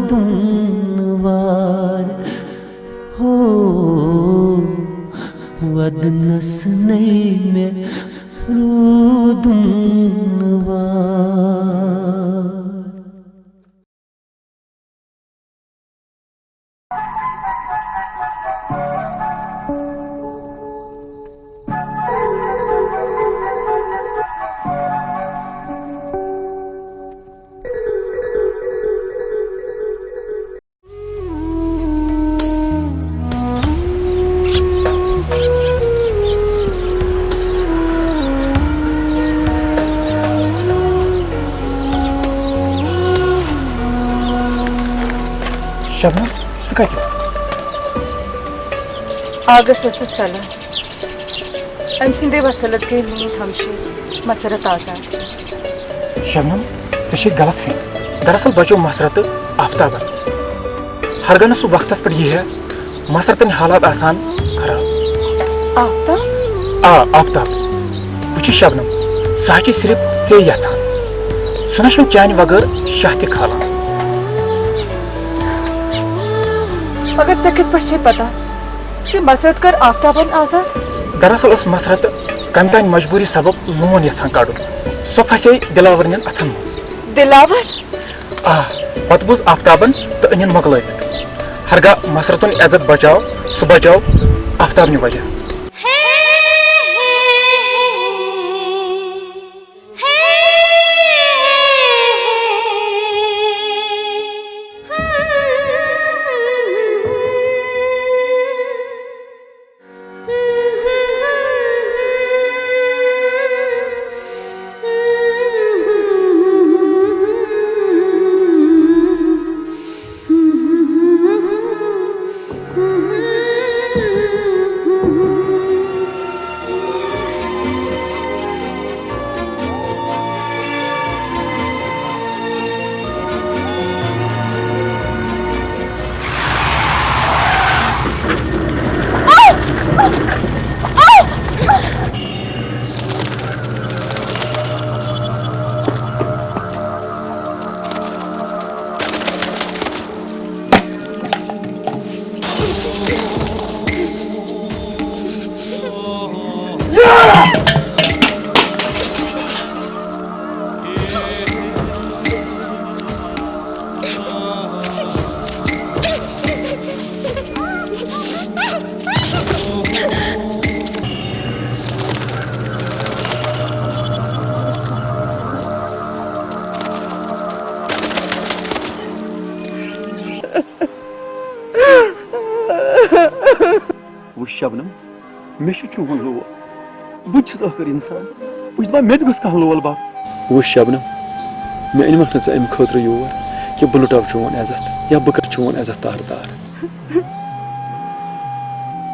दुनवार हो वदनस नहीं मेरो दुनवार शबनम स कतस आगस सला अम सिंदे वसलत गई मीट हमशे मसरत आजाद शबनम ऐ गलत फहम दरअसल बचो मसरत आफ्ताबन हरगन सह वक्त पे यह मसरतन हालात आसान खराब आफ्ताब आफ्ताब वुच शबनम सह सिर्फ ऐ यचान सह न चान वगर शाह त खालान मगर ऐ कित पे पता से मसरत कर आफ्ताबन आजाद दरअसल मसरत कम तान मजबूरी सबब लोन यहां कड़ सो फसे दिलावर अथन मज दिलावर पत बुझ आफ्ताबन तो अन मोकलत हरगा मसरतन इज्जत बचाओ सह बचाओ आफ्ताब वजह शबनम मे चून लोल बहुत आखिर इंसान बह मे गो लोल बाप वो शबनम मे अनमक ना अम खुद योर कि बह लुटाव चोन इज्जत या बह कर चोन इज्जत तार तार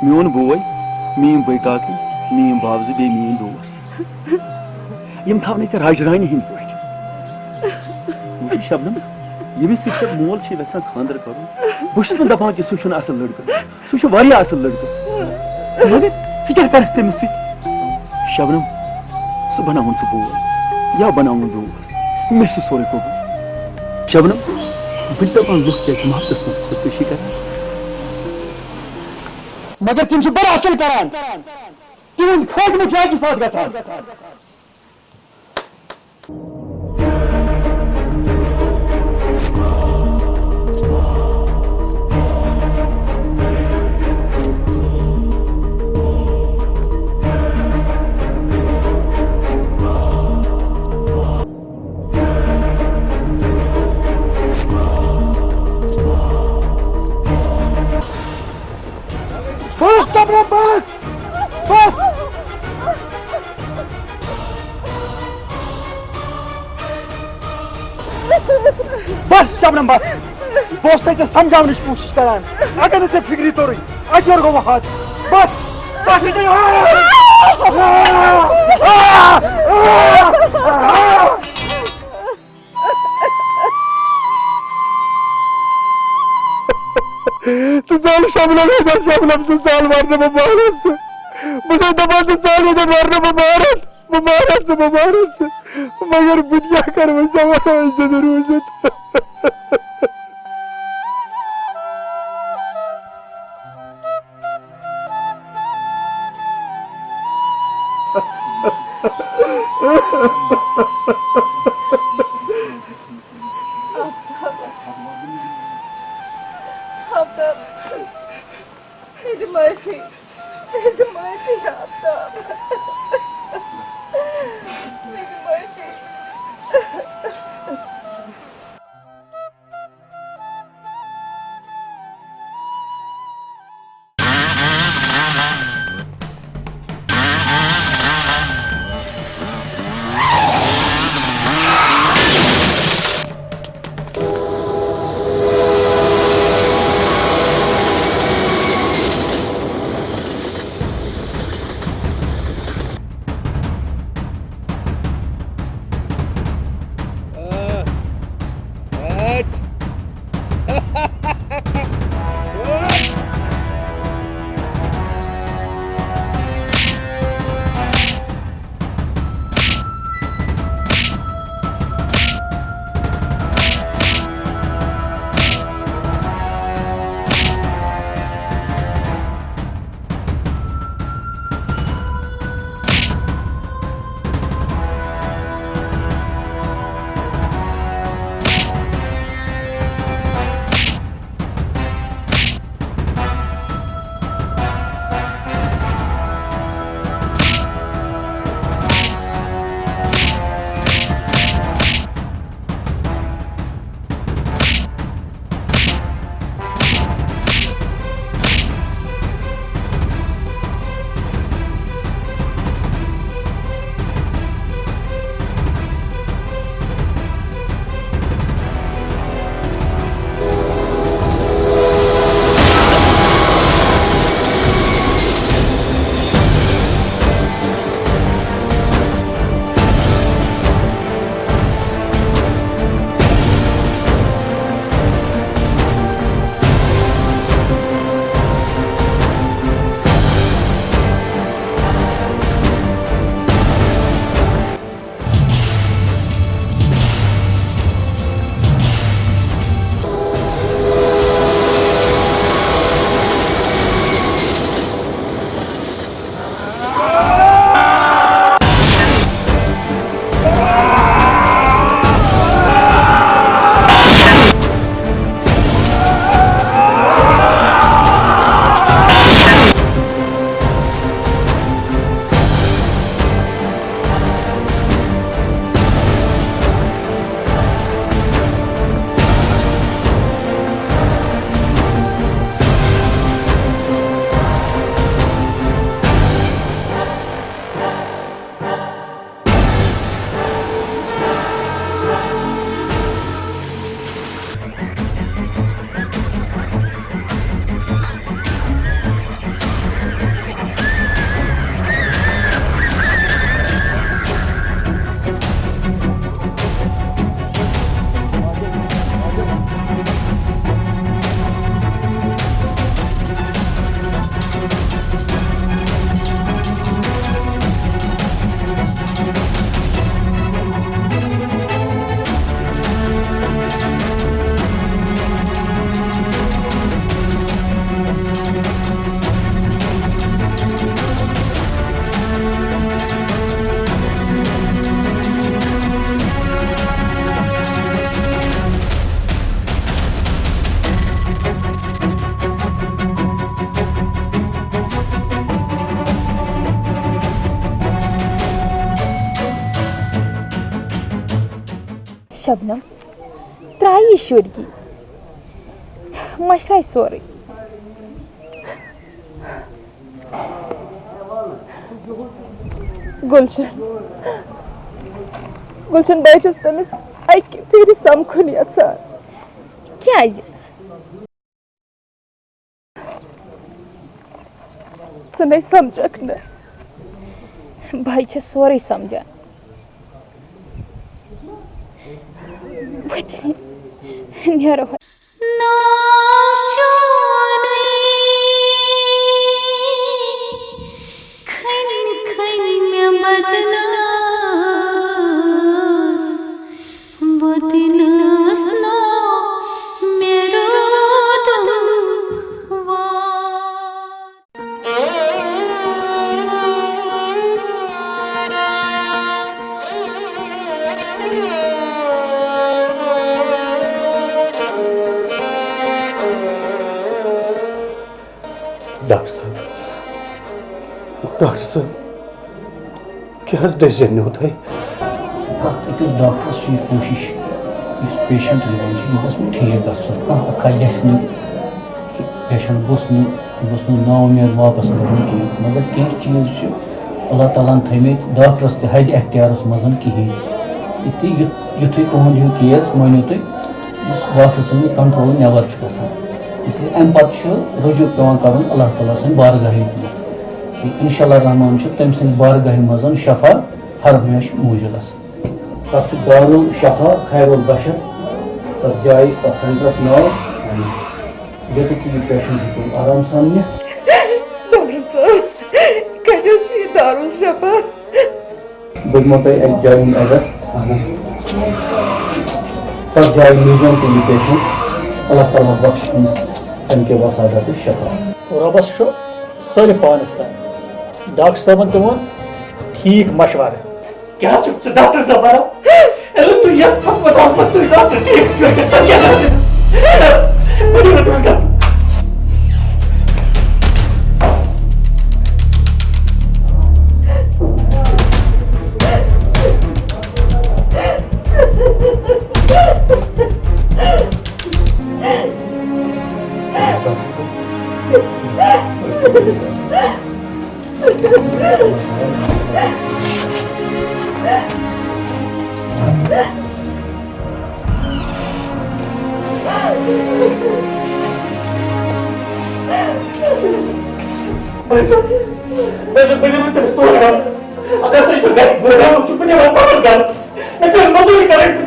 मोन बोय मीन बई काकी मीन बावजी बे मीन दोस्त यम थावने ऐ राजरानी हिंद पे शबनम यमिस सत मोल यसान खानदर कर बहुत दपान कि सह असल लड़का सह असल लड़का मगर क्या कर तमिस शबनम सह बनावन सह बोल या बनावन दोस्त मे सोरे कबूल शबनम बह दपान लुक क्या मोहब्बत मज खुदकशी कर मगर तुम बड़ा असल करान तुम खोजमुख क्या के साथ गसान बस शबनम बस बस समझावन कोशिश करान अगर ना फिक्री तोर अगर गो हाथ बस बस ژٕ ژال شبنم شبنم ژٕ ژال ورنہٕ بہٕ ماران ژٕ بہٕ چھُس دپان ژٕ ژال ییٚتٮ۪تھ ورنہٕ بہٕ ماران ژٕ مگر بہٕ تہِ کیٛاہ کرٕ وۄنۍ ژےٚ ونو عزت روٗزِتھ Aftab, meri maafi, meri maafi Aftab, meri maafi. Shabnam त्राई शुरगी मशराई सोरे गुलशन बस तमिस अक फिर समखुन यसान क्या े समझक न भाई सोरे समझान नेरो डॉक्टर साहब क्या डिसीजन नो तुम अकिस डॉक्टरस कोशिश इस पेशेंट ठीक गन अखा यस पेशेंट गोस ना उम्मीद वापस कर मगर कह चीज अल्लाह ताला थमित डॉक्टरस हद एख्तियारस मज कहें युथ तुंद यह केस मानो तुम डॉक्टर सद कंट्रोल नबर इसलिए अम पे रुजू पेवान कर अल्लाह ताला सद बारगाह इंशाअल्लाह रहमान तम सद बारगाह मज शफा हर हमेश मौजूद तक दारुल शफा खैरुल बशर तथ जाए तथ सेंटरस नाव ये पेशेंट आराम सान डॉक्टर साहब कजो दारुल शफा बह दिमो तुम अक जाय एड्रेस तथ जाए लीजन तुम पेशेंट अल्लाह ताला बख्श अमके वसादत शफा रबस सारे पानस तान डॉक्टर साहबन तुम ठीक मशवर क्या डॉक्टर साहब तु हस्पताल डॉक्टर ठीक मजूरी करें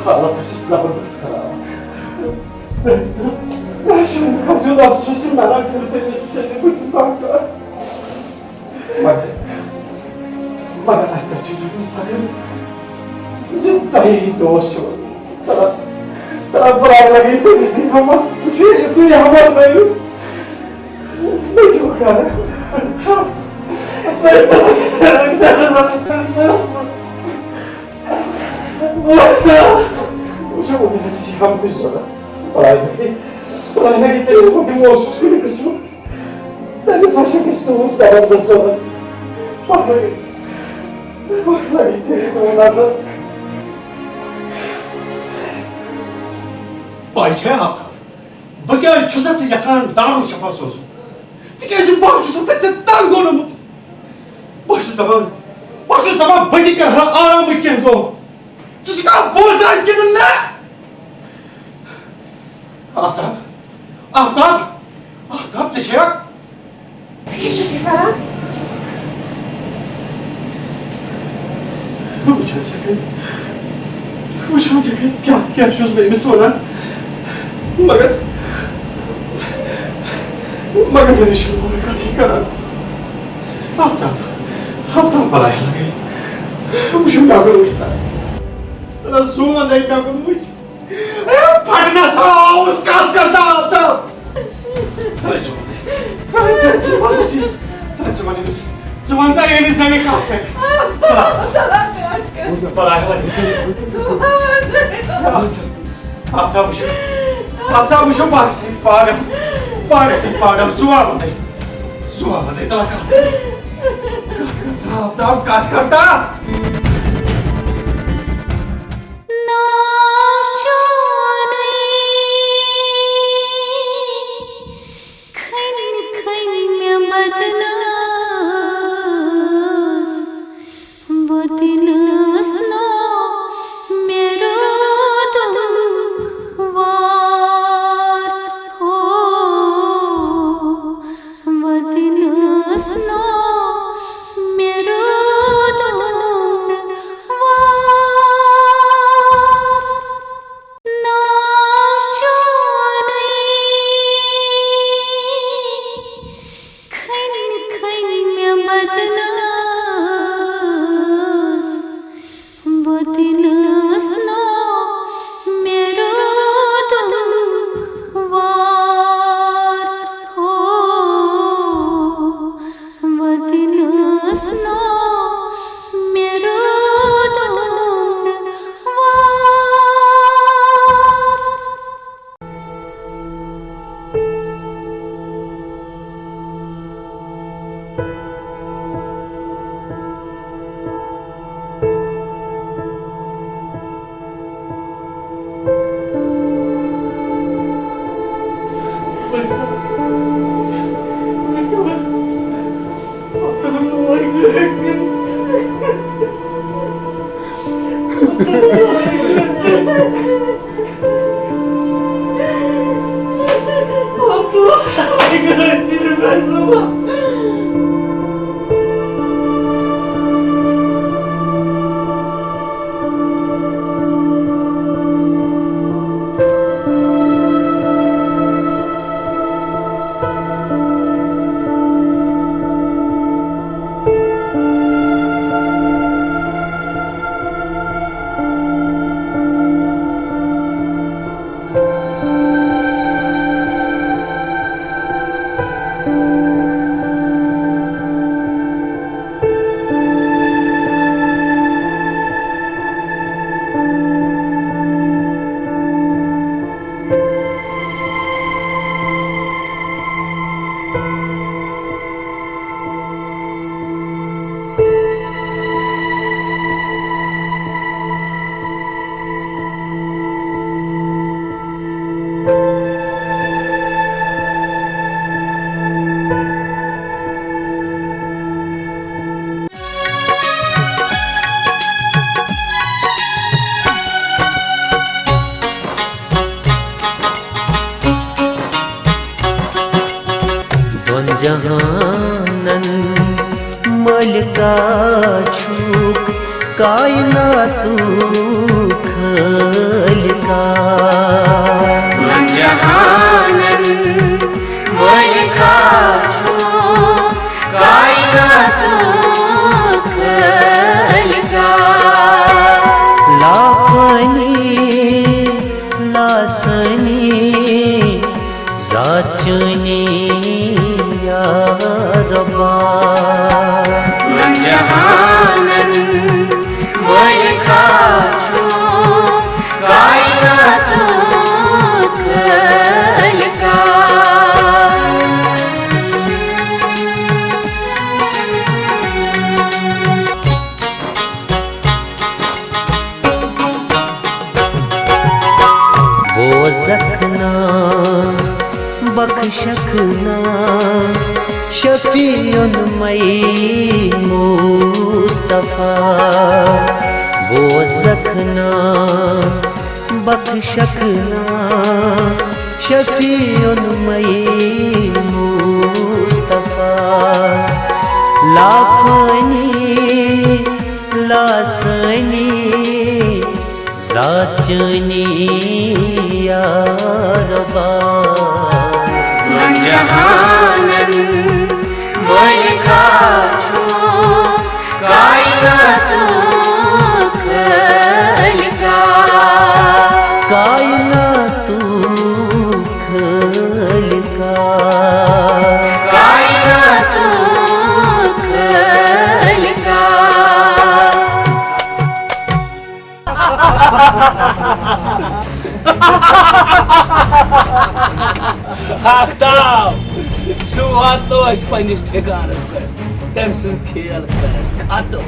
हालत जबरदस्त खराब दोस्त बराबर लगी क्यों कर हम तुझ पढ़ाई लगी तेरे इसमें महसूस करने किस्मत तेरे साशा किस्मत जबरदस्त पढ़ लगी तेरे इसमें नजर पाइछे आप बह क्या यहां दारुल शफा सोजूं तिकाज बह तंग गोनमुत बह दपान बह कर आराम कह दो बोजान कि ना आफ्ताब आफ्ताब आफ्ताब वुचान क्या क्या बेमिस वन मगर मगर मेरे कथी कर आफ्ताब आफ्ताब बलाय लगे मुझे क्या करूँ Zuma नहीं मैं कुछ फटना सा उसका करता था Zumanda ये नहीं सही काट है मुझे पता है आप था मुझे पागल Zuma बंदे तला काट करता Snow जहानन मलका छूक कायनातू खलका जहानन मलका छूक कायनातू खलका लाफनी लासनी जाचनी रब्बा जहानन मलका छूक कायनातू खलका बोझखना बख्शखना शफीउन मई मुस्तफा बोझखना बख्शखना शफीउन मई मुस्तफा लाफनी लासनी जाचनी या रब्बा जहानन मलका छूक कायनातू खलका कायनातू खलका कायनातू खलका Akhtar, suhat to as panis ठिकानस पे तम सज खेल खत्म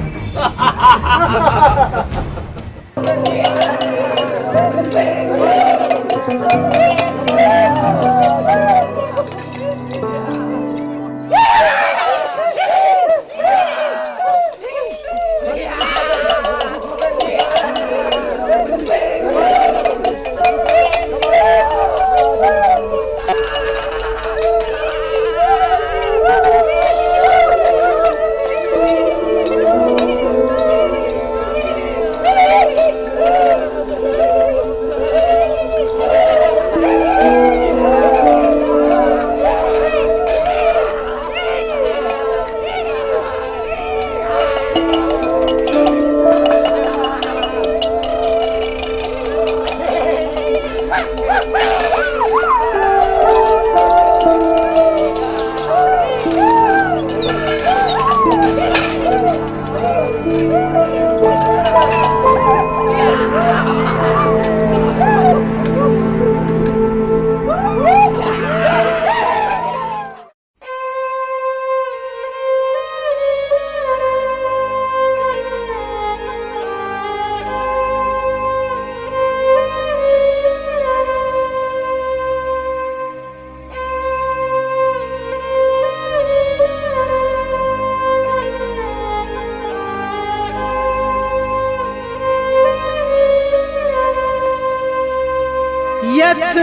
यथ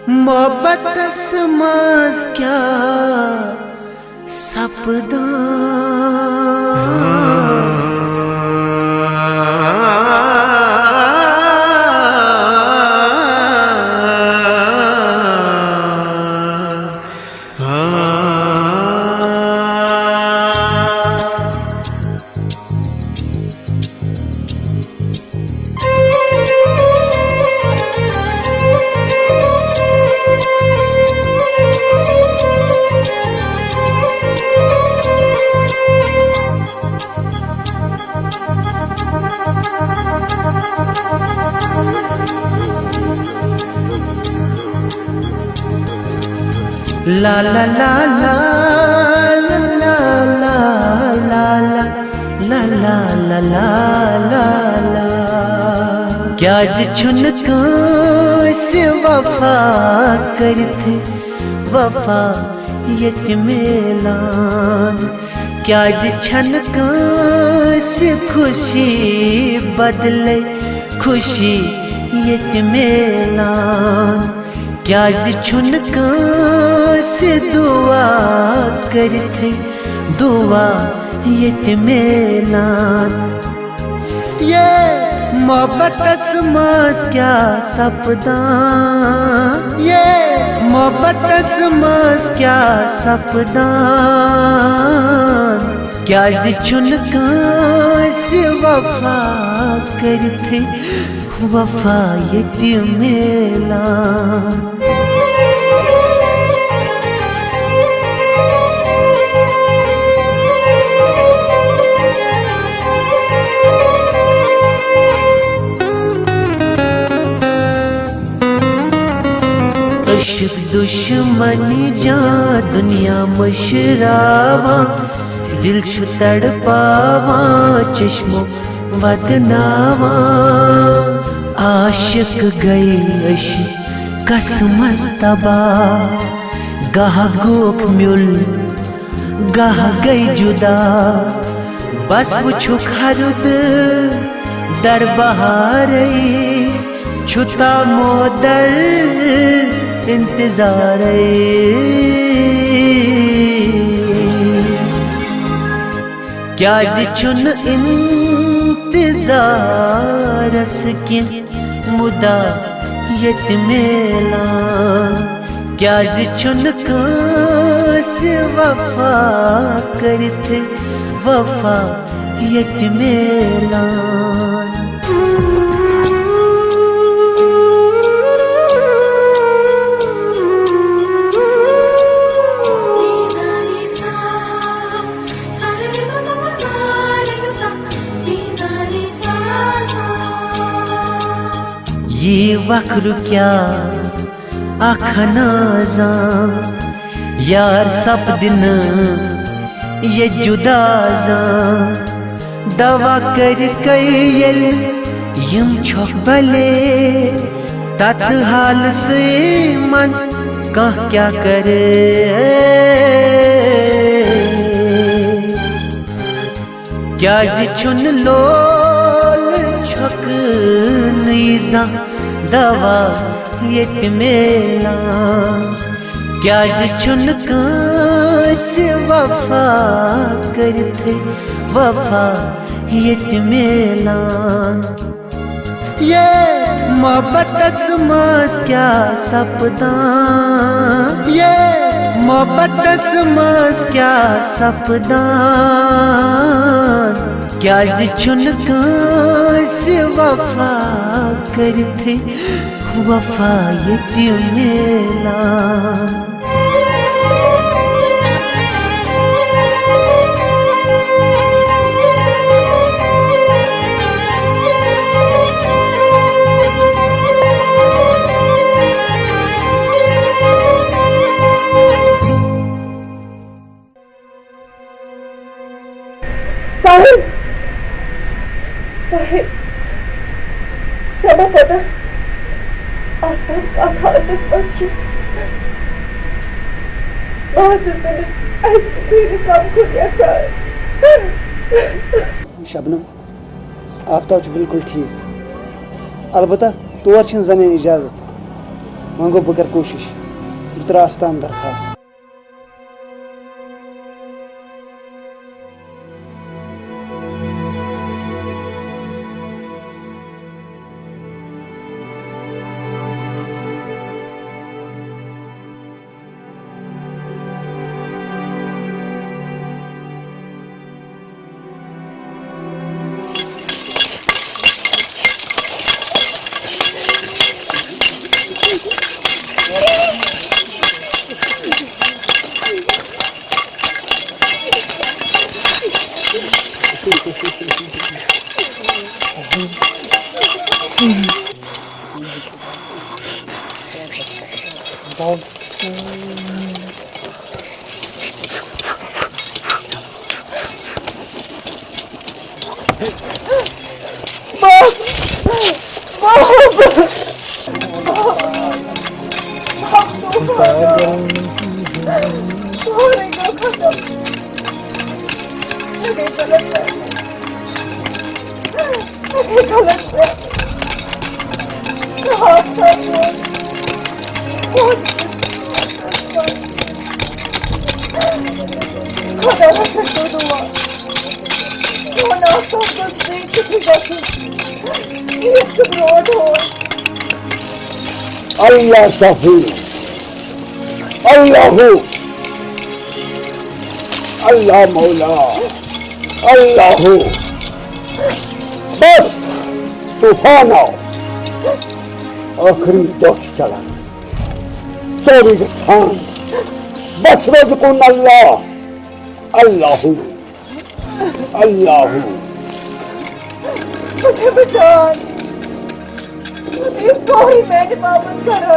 मोहब्बतस माज क्या सपदा ला ला ला ला ला ला ला ला ला ला ला ला क्या छुन से वफा करते वफा यतिमेलान क्या छन से खुशी बदले खुशी यतिमेलान क्या छुन से दुआ करते दुआ यतिमेलान ये मोहब्बत समाज क्या सपदा ये मोहब्बत समाज क्या सपदा क्या छुन से वफा करते वफा यतिमेलान इश्क दुश्मनी जा दुनिया मशरावा दिल छु तड़पावा चश्मो वदनावा आशिक गई अश कसमस तबा गाह गोक म्युल गाह गई जुदा बस वुछु खरुद दर बहारे छुता मोदर इंतजार क्या छुन इंतजार की मुदा यतिमेलान क्या छुन से वफा करते वफा यतिमेलान ये वक्र क्या आखनाजा यार सब दिन ये जुदाजा दवा कर कैल यम छोक भले तत हाल से मन कह क्या करे क्या छुन लोल छोक नीजा दवा यतिमेलान क्या छुन से वफा करते वफा यतिमेलान ये मोहब्बत समाज क्या सपदा ये मोहब्बत समाज क्या सपदा क्या छुन से वफा करते वफा यतिमेलान Sahib Sahib sama pada akal atas pascu Mahajantanis मेरे सबको कैसा है शबनम आफ्ताब बिल्कुल ठीक अलबत्ता तौर छन जन इजाजत मंगो बह कर कोशिश बह त्रा आस्तान दरखास्त अल्लाह शाफी अल्लाह अल्लाह मौला अल्लाह बस तूफान आओ आखिरी दोष चला चोरी खान बस रज़कुन अल्लाह अल्लाह अल्लाह मुझे बचान मुझे सॉरी मैंने मामूल करो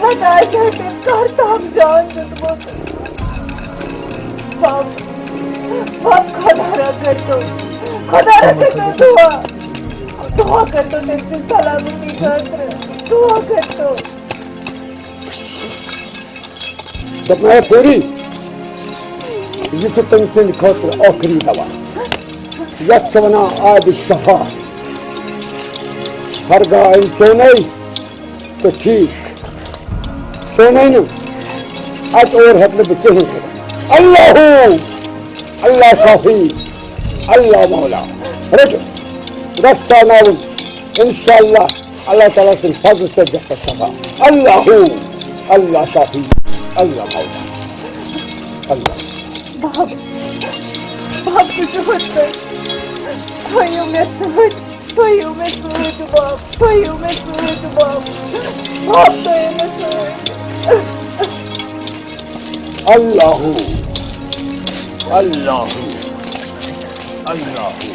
मैं ना चाहते करता हम जान बाप बाप खुदा रख दो दुआ दुआ कर दो तेरी सलामती खातिर दुआ कर दो जब मैं पूरी ये तो तुमसे खातिर आखिरी दवा यस वना आदि शफा हरगा इन सोने तो ठीक सोने न आज और हद में बच्चे हैं अल्लाह अल्लाह शाफी अल्लाह मौला रस्ता नाम इंशाअल्लाह अल्लाह ताला से फजल से जफ्फा शफा अल्लाह अल्लाह शाफी अल्लाह मौला अल्लाह बाप की सोच Soyum mesut bab, soyum mesut bab, bab soyum mesut. Allahu, Allahu, Allahu.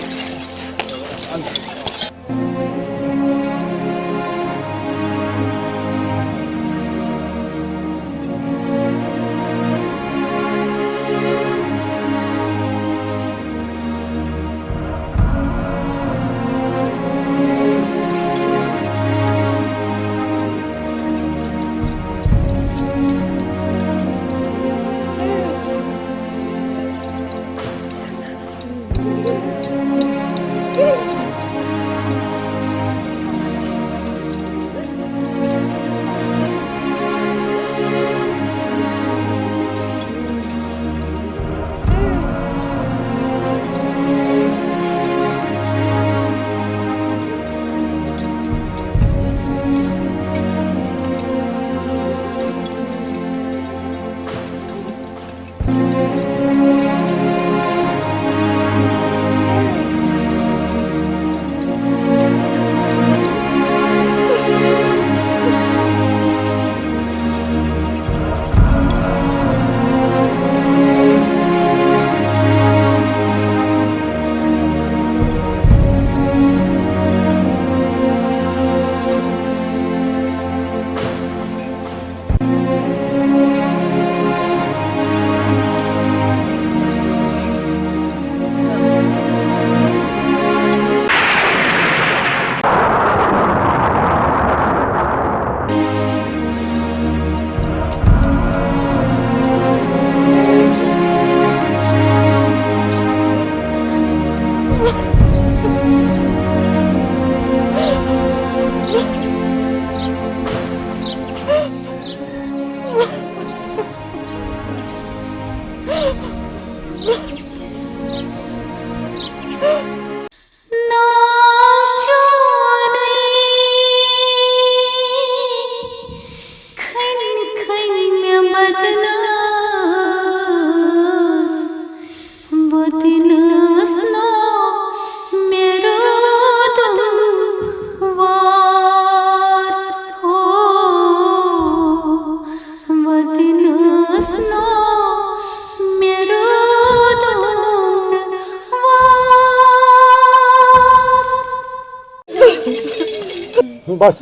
बस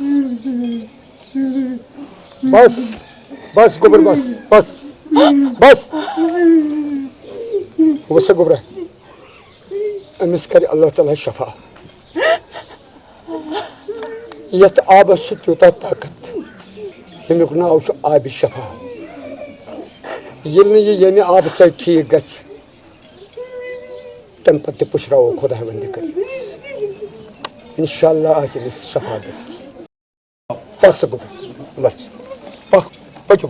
बस बस गोबर बस बस बस वस गोबर अमिस कर अल्लाह ताला शफा यत आबस त्यूता ताकत यमुक नाव आब शफा ये आब से ठीक ग तम पे पुशराव खुदा वंद कर इंशाल्लाह शफा ग पक सको बस पक पक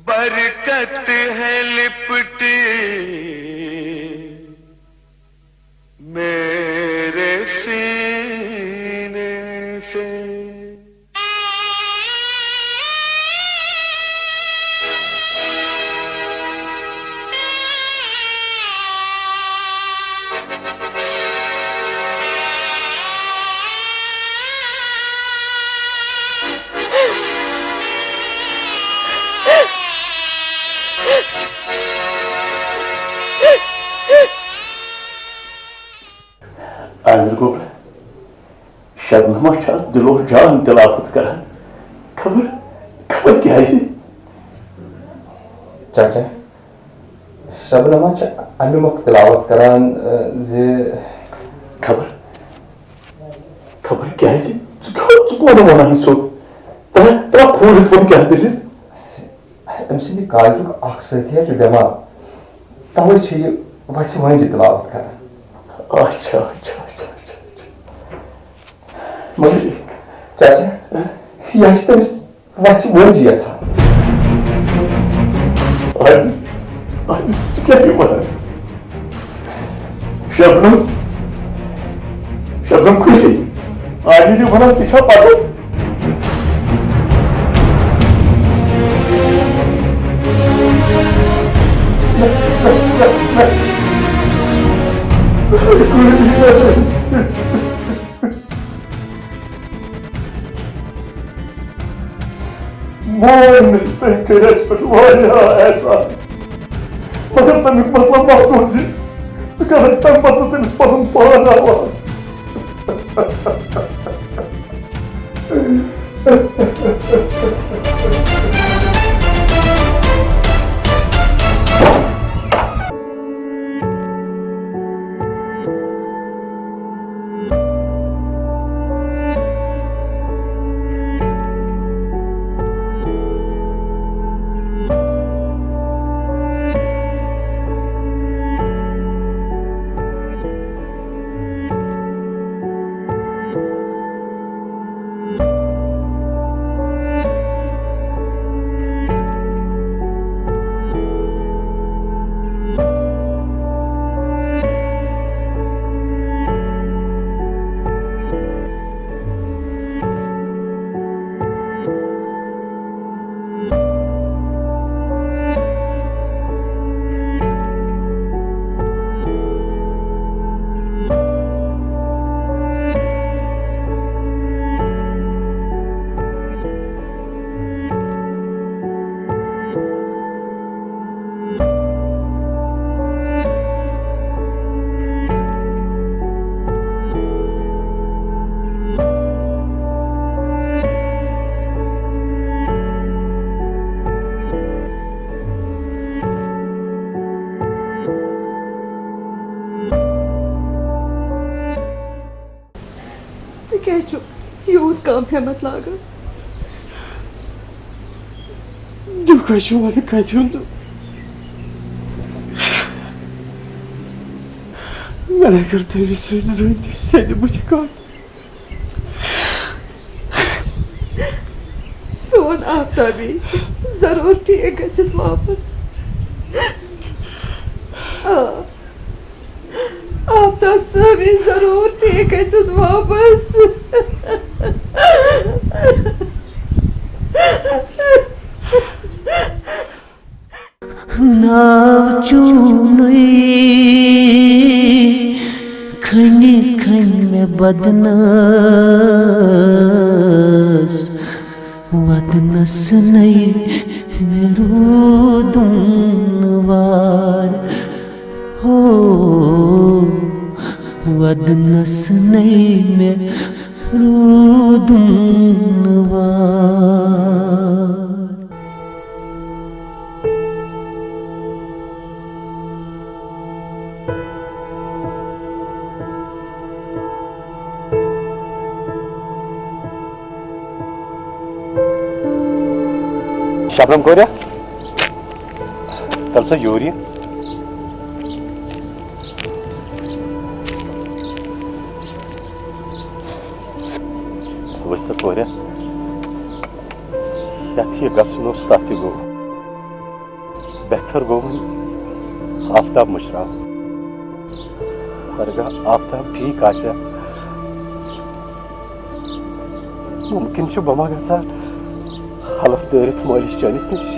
बरकत है लिपटे मेरे सीने से। आमिर गोबर शबनमा दिलो जान तिलावत कर खबर खबर क्या है चाचा शबनमा अमुक तिलावत करान खबर खबर क्या है कौन वन सोत तरा खून क्या दिल अम सद कालजुक अख साथी बेमार तवे वस वंज तिलावत कर। अच्छा अच्छा अच्छा अच्छा मगर चाचा यह तमिस वस वंज यछान क्या वन शबनम शबनम खुशी आमिर वन तह पसंद मोन तस पे ऐसा मगर तमिक मतलब महफूज कर तम पत तमिस पन पान हावान तम हेमत लागा दुख वन कत मैंने कर तेरे से बुत सोन आफ्ताबी जरूर ठीक गजित वापस आफ्ताब साहबी जरूर ठीक गजित वापस नाव चूनुई खनी खन में बदनस वदनस नहीं मेरो दुनवार हो वदनस नहीं मेरो दुनवार शबनम कोरिया तल सा यूरिया वैसा कोरिया ये गो बेहतर गो आफ्ताब मुशराफ अगर आफ्ताब ठीक आसा मुमकिन बमा ग हलफ दरित मालिस चानिस नश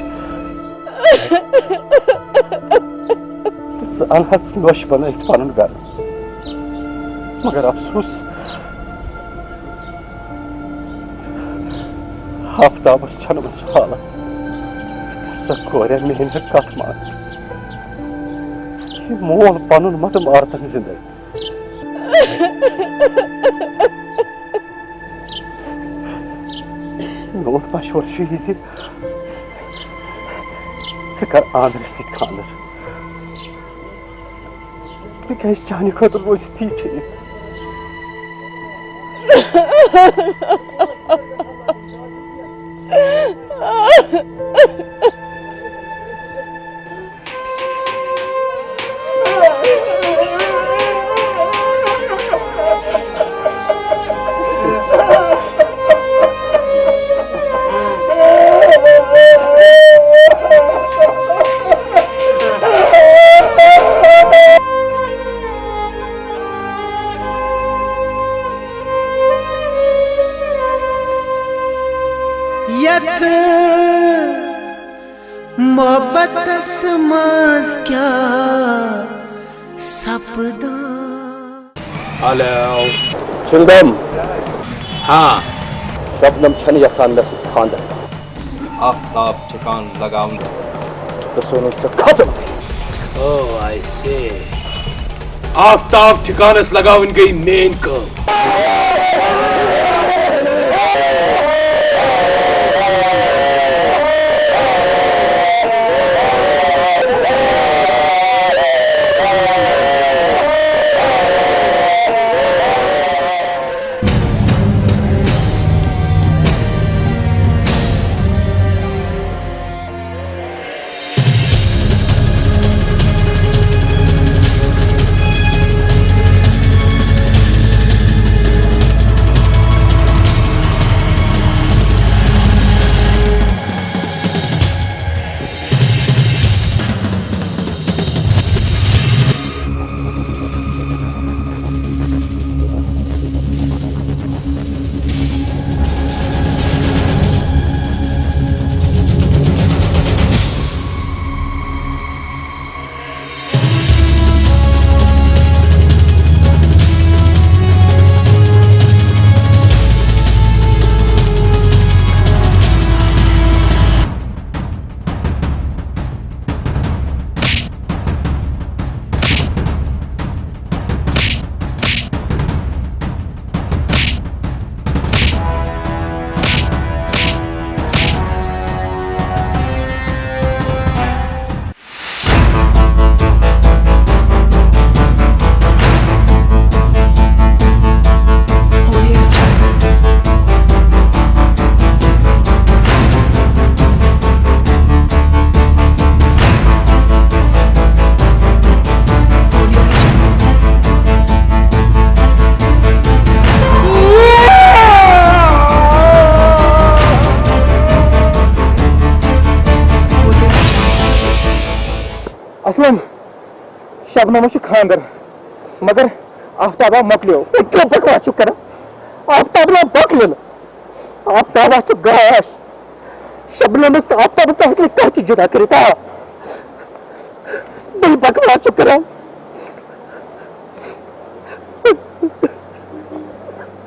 तो अनहत नोश बन पन घर मगर अफसोस आफ्ताबस मस हालत सा कोर मेहन कत मान मोल पन मत मारतन जिंदगी मोट मशवर कर आंध्र सत खानर तिज चाने खुद रोज ती ठीक मोहब्बत समाज क्या सपदा हेलो चिंगम हाँ शबनम छन यसान मे खानदार आफ्ताब ठिकान लगाउन तो सोनो तो खत्म ओह आई सी आफ्ताब ठिकानस लगाउन गई मेन काम असलम शबनम खानदर मगर आफ्ताबा मकलियो क्यों बकवास कर आफ्ताब मकल आफ्ताबा गाश शबनमस तो आफ्ताबस कह जुदा कर बल बकवास कर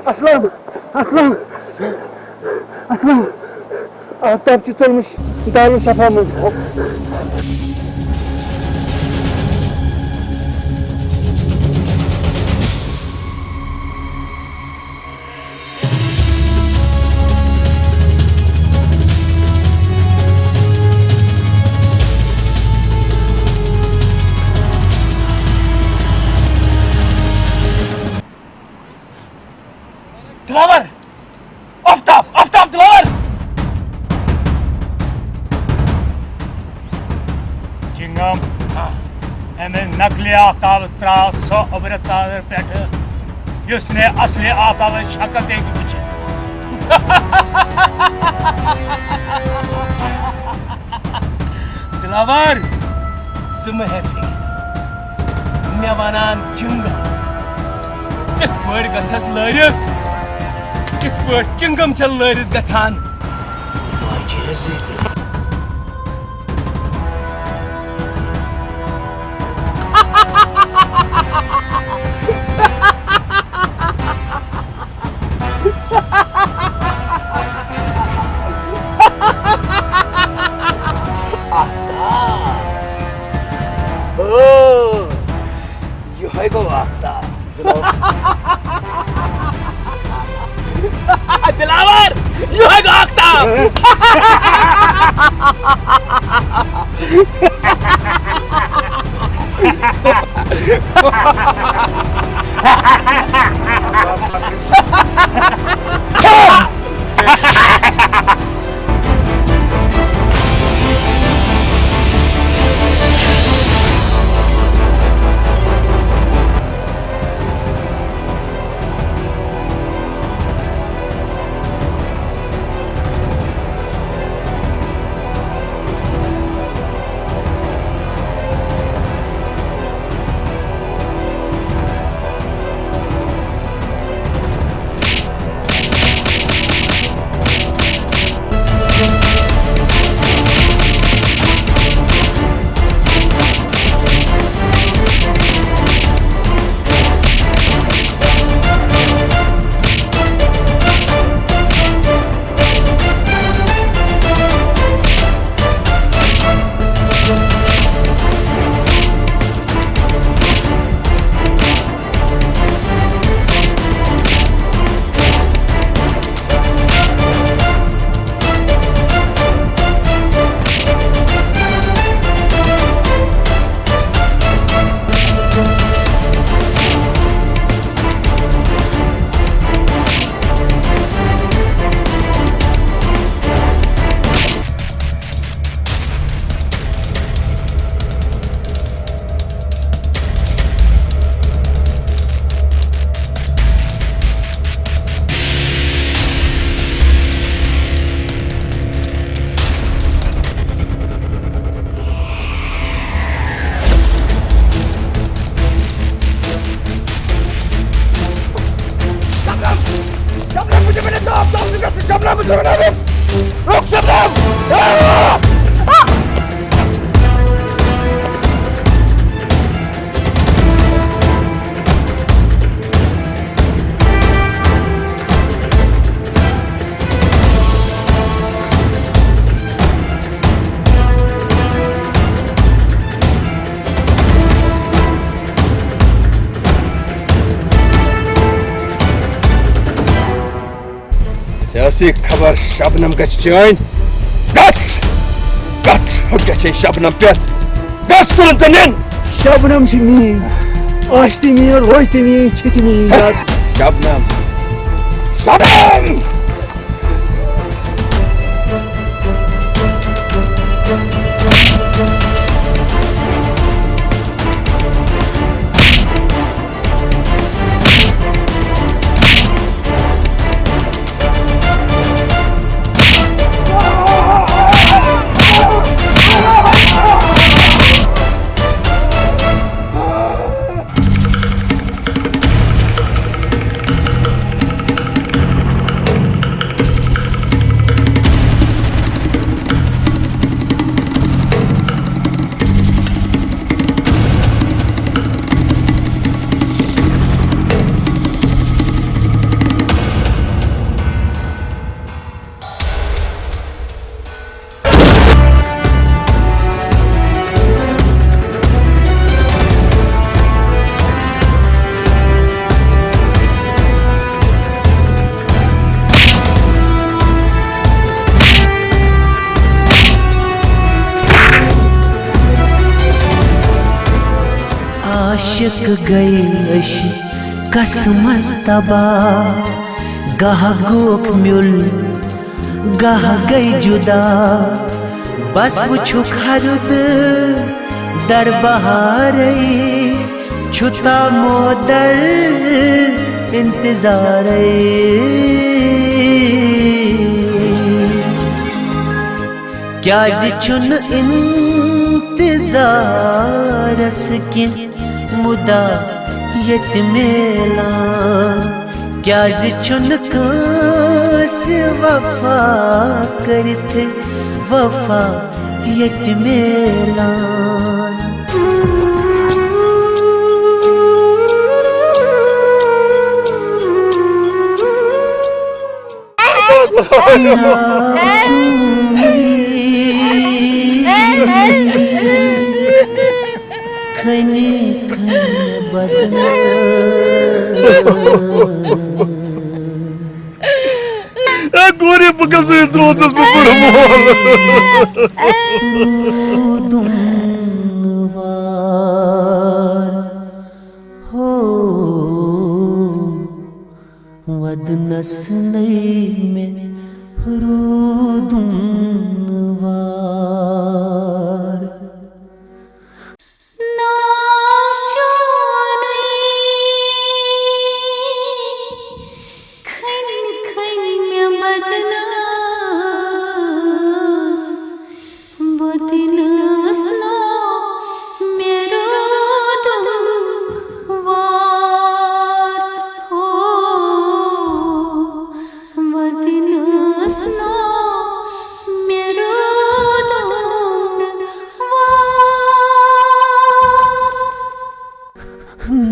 असलम असलम असलम आफ्ताब चलमुश दारुल शफा मज दिलावर आफ्ताब आफ्ताब दिलावर चिंगम हमें नकली आफ्ताब त्राव सो उबर चादर पे उसने असली आफ्ताब शक्ल देख कुछ दिलावर सुम हैप्पी मैं वनान चिंगम कित पड़ गछस लरित कित पड़ चिंगम चल लरित गछान माजे जित दिलावर यू है आफ्ताब सियासी खबर शबनम गछ चैन गछ गछ शबनम पेत गछ तुरंत निन शबनम मीन आश्ती मीन रोश्ती मीन छिति मीन शबनम शबनम आशिक गई अश कसमस तबा गह गोक म्युल गह गई जुदा बस वुछु खरुद दर बहारे छुता मोदर इंतजार क्या जिचुन इंतजारस किन मुदा यतमेला क्या जिचुन कास वफा करते वफा यतमेला खनी बदना गोरे पकड़ से रोतस हो वदनस नहीं में रुदुनवार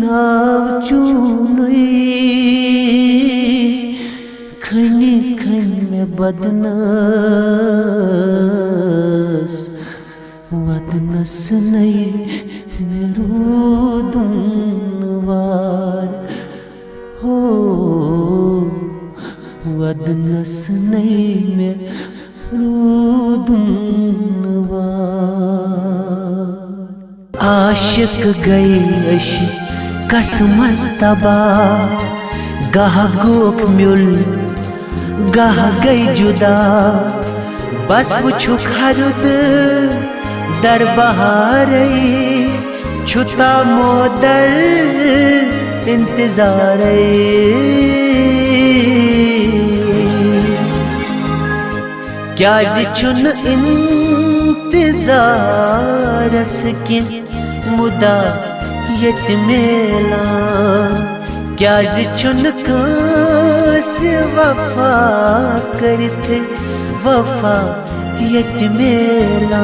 नाव चूनुई खनी खनी में बदनस वदनस नहीं मेरो दुनवार हो वदनस नहीं मेरो दुनवार आशिक गई अश कसमस तबा गह गोक म्युल गह गई जुदा बस वुछु खरुद दर बहारे छुता मोदर इंतजार क्या जिचुन इंतजारस किन मुदा यतमेला क्या जिचुन कास वफा करते वफा यतमेला